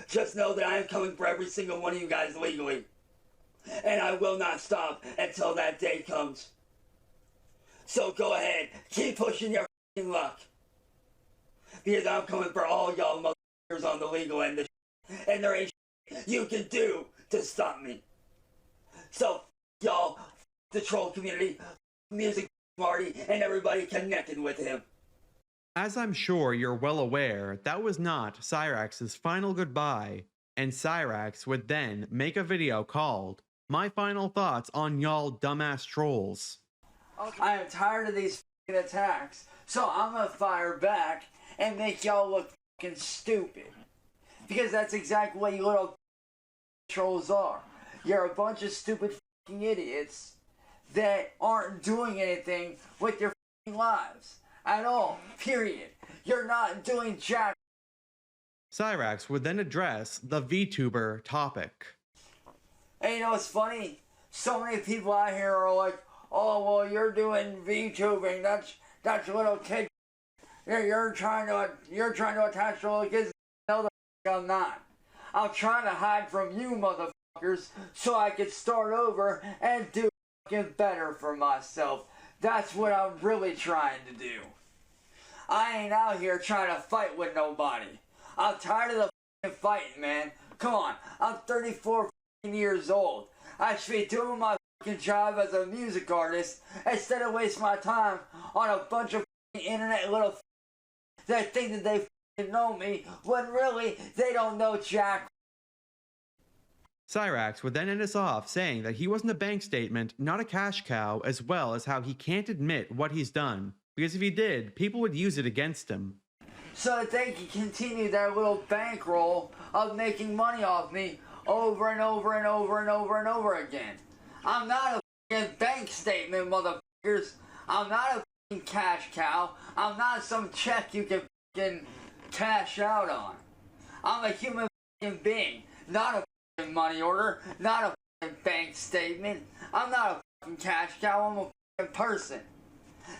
Speaker 2: Just know that I am coming for every single one of you guys legally. And I will not stop until that day comes. So go ahead, keep pushing your f***ing luck. Because I'm coming for all y'all motherfuckers on the legal end of shit. And there ain't shit you can do to stop me. So, y'all, the troll community, music, Marty, and everybody connected with him.
Speaker 1: As I'm sure you're well aware, that was not Cyraxx's final goodbye, and Cyraxx would then make a video called My Final Thoughts on Y'all Dumbass Trolls.
Speaker 2: I am tired of these f***ing attacks, so I'm gonna fire back and make y'all look f***ing stupid. Because that's exactly what you little trolls are. You're a bunch of stupid f***ing idiots that aren't doing anything with your f***ing lives. at all, period. You're not doing jack.
Speaker 1: Cyraxx would then address the VTuber topic.
Speaker 2: And you know what's funny? So many people out here are like, oh, well, you're doing VTubing. That's little kid. You're trying to attach to little kids. No, the I'm not. I'm trying to hide from you motherfuckers so I can start over and do better for myself. That's what I'm really trying to do. I ain't out here trying to fight with nobody. I'm tired of the fighting, man. Come on, I'm 34 years old. I should be doing my job as a music artist instead of wasting my time on a bunch of internet little that think that they know me when really they don't know jack.
Speaker 1: Cyraxx would then end us off saying that he wasn't a bank statement, not a cash cow, as well as how he can't admit what he's done, because if he did, people would use it against him.
Speaker 2: So that they can continue their little bankroll of making money off me over and over and over and over and over again. I'm not a bank statement, motherfuckers. I'm not a cash cow. I'm not some check you can cash out on. I'm a human being, not a money order, not a bank statement. I'm not a cash cow. I'm a person,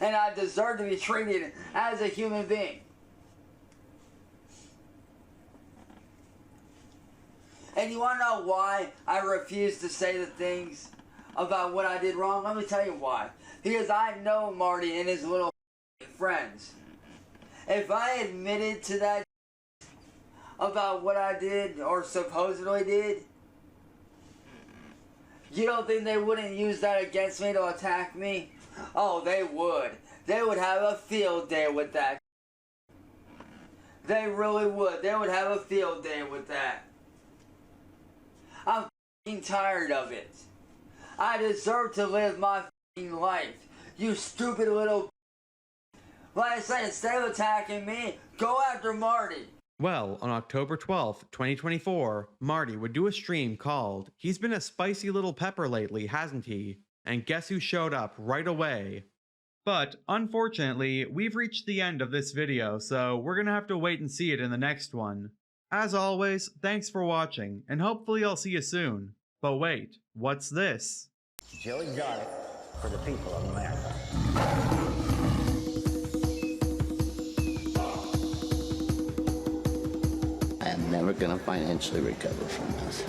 Speaker 2: and I deserve to be treated as a human being. And you want to know why I refuse to say the things about what I did wrong? Let me tell you why. Because I know Marty and his little friends. If I admitted to that about what I did or supposedly did, you don't think they wouldn't use that against me to attack me? Oh, they would. They would have a field day with that. They really would. They would have a field day with that. I'm f***ing tired of it. I deserve to live my f***ing life. You stupid little. Like I said, instead of attacking me, go after Marty.
Speaker 1: Well, on October 12th, 2024, Marty would do a stream called "He's Been a Spicy Little Pepper Lately, Hasn't He?" And guess who showed up right away? But, unfortunately, we've reached the end of this video, so we're gonna have to wait and see it in the next one. As always, thanks for watching, and hopefully I'll see you soon. But wait, what's this?
Speaker 15: Joey got it for the people of America. I am never gonna financially recover from this.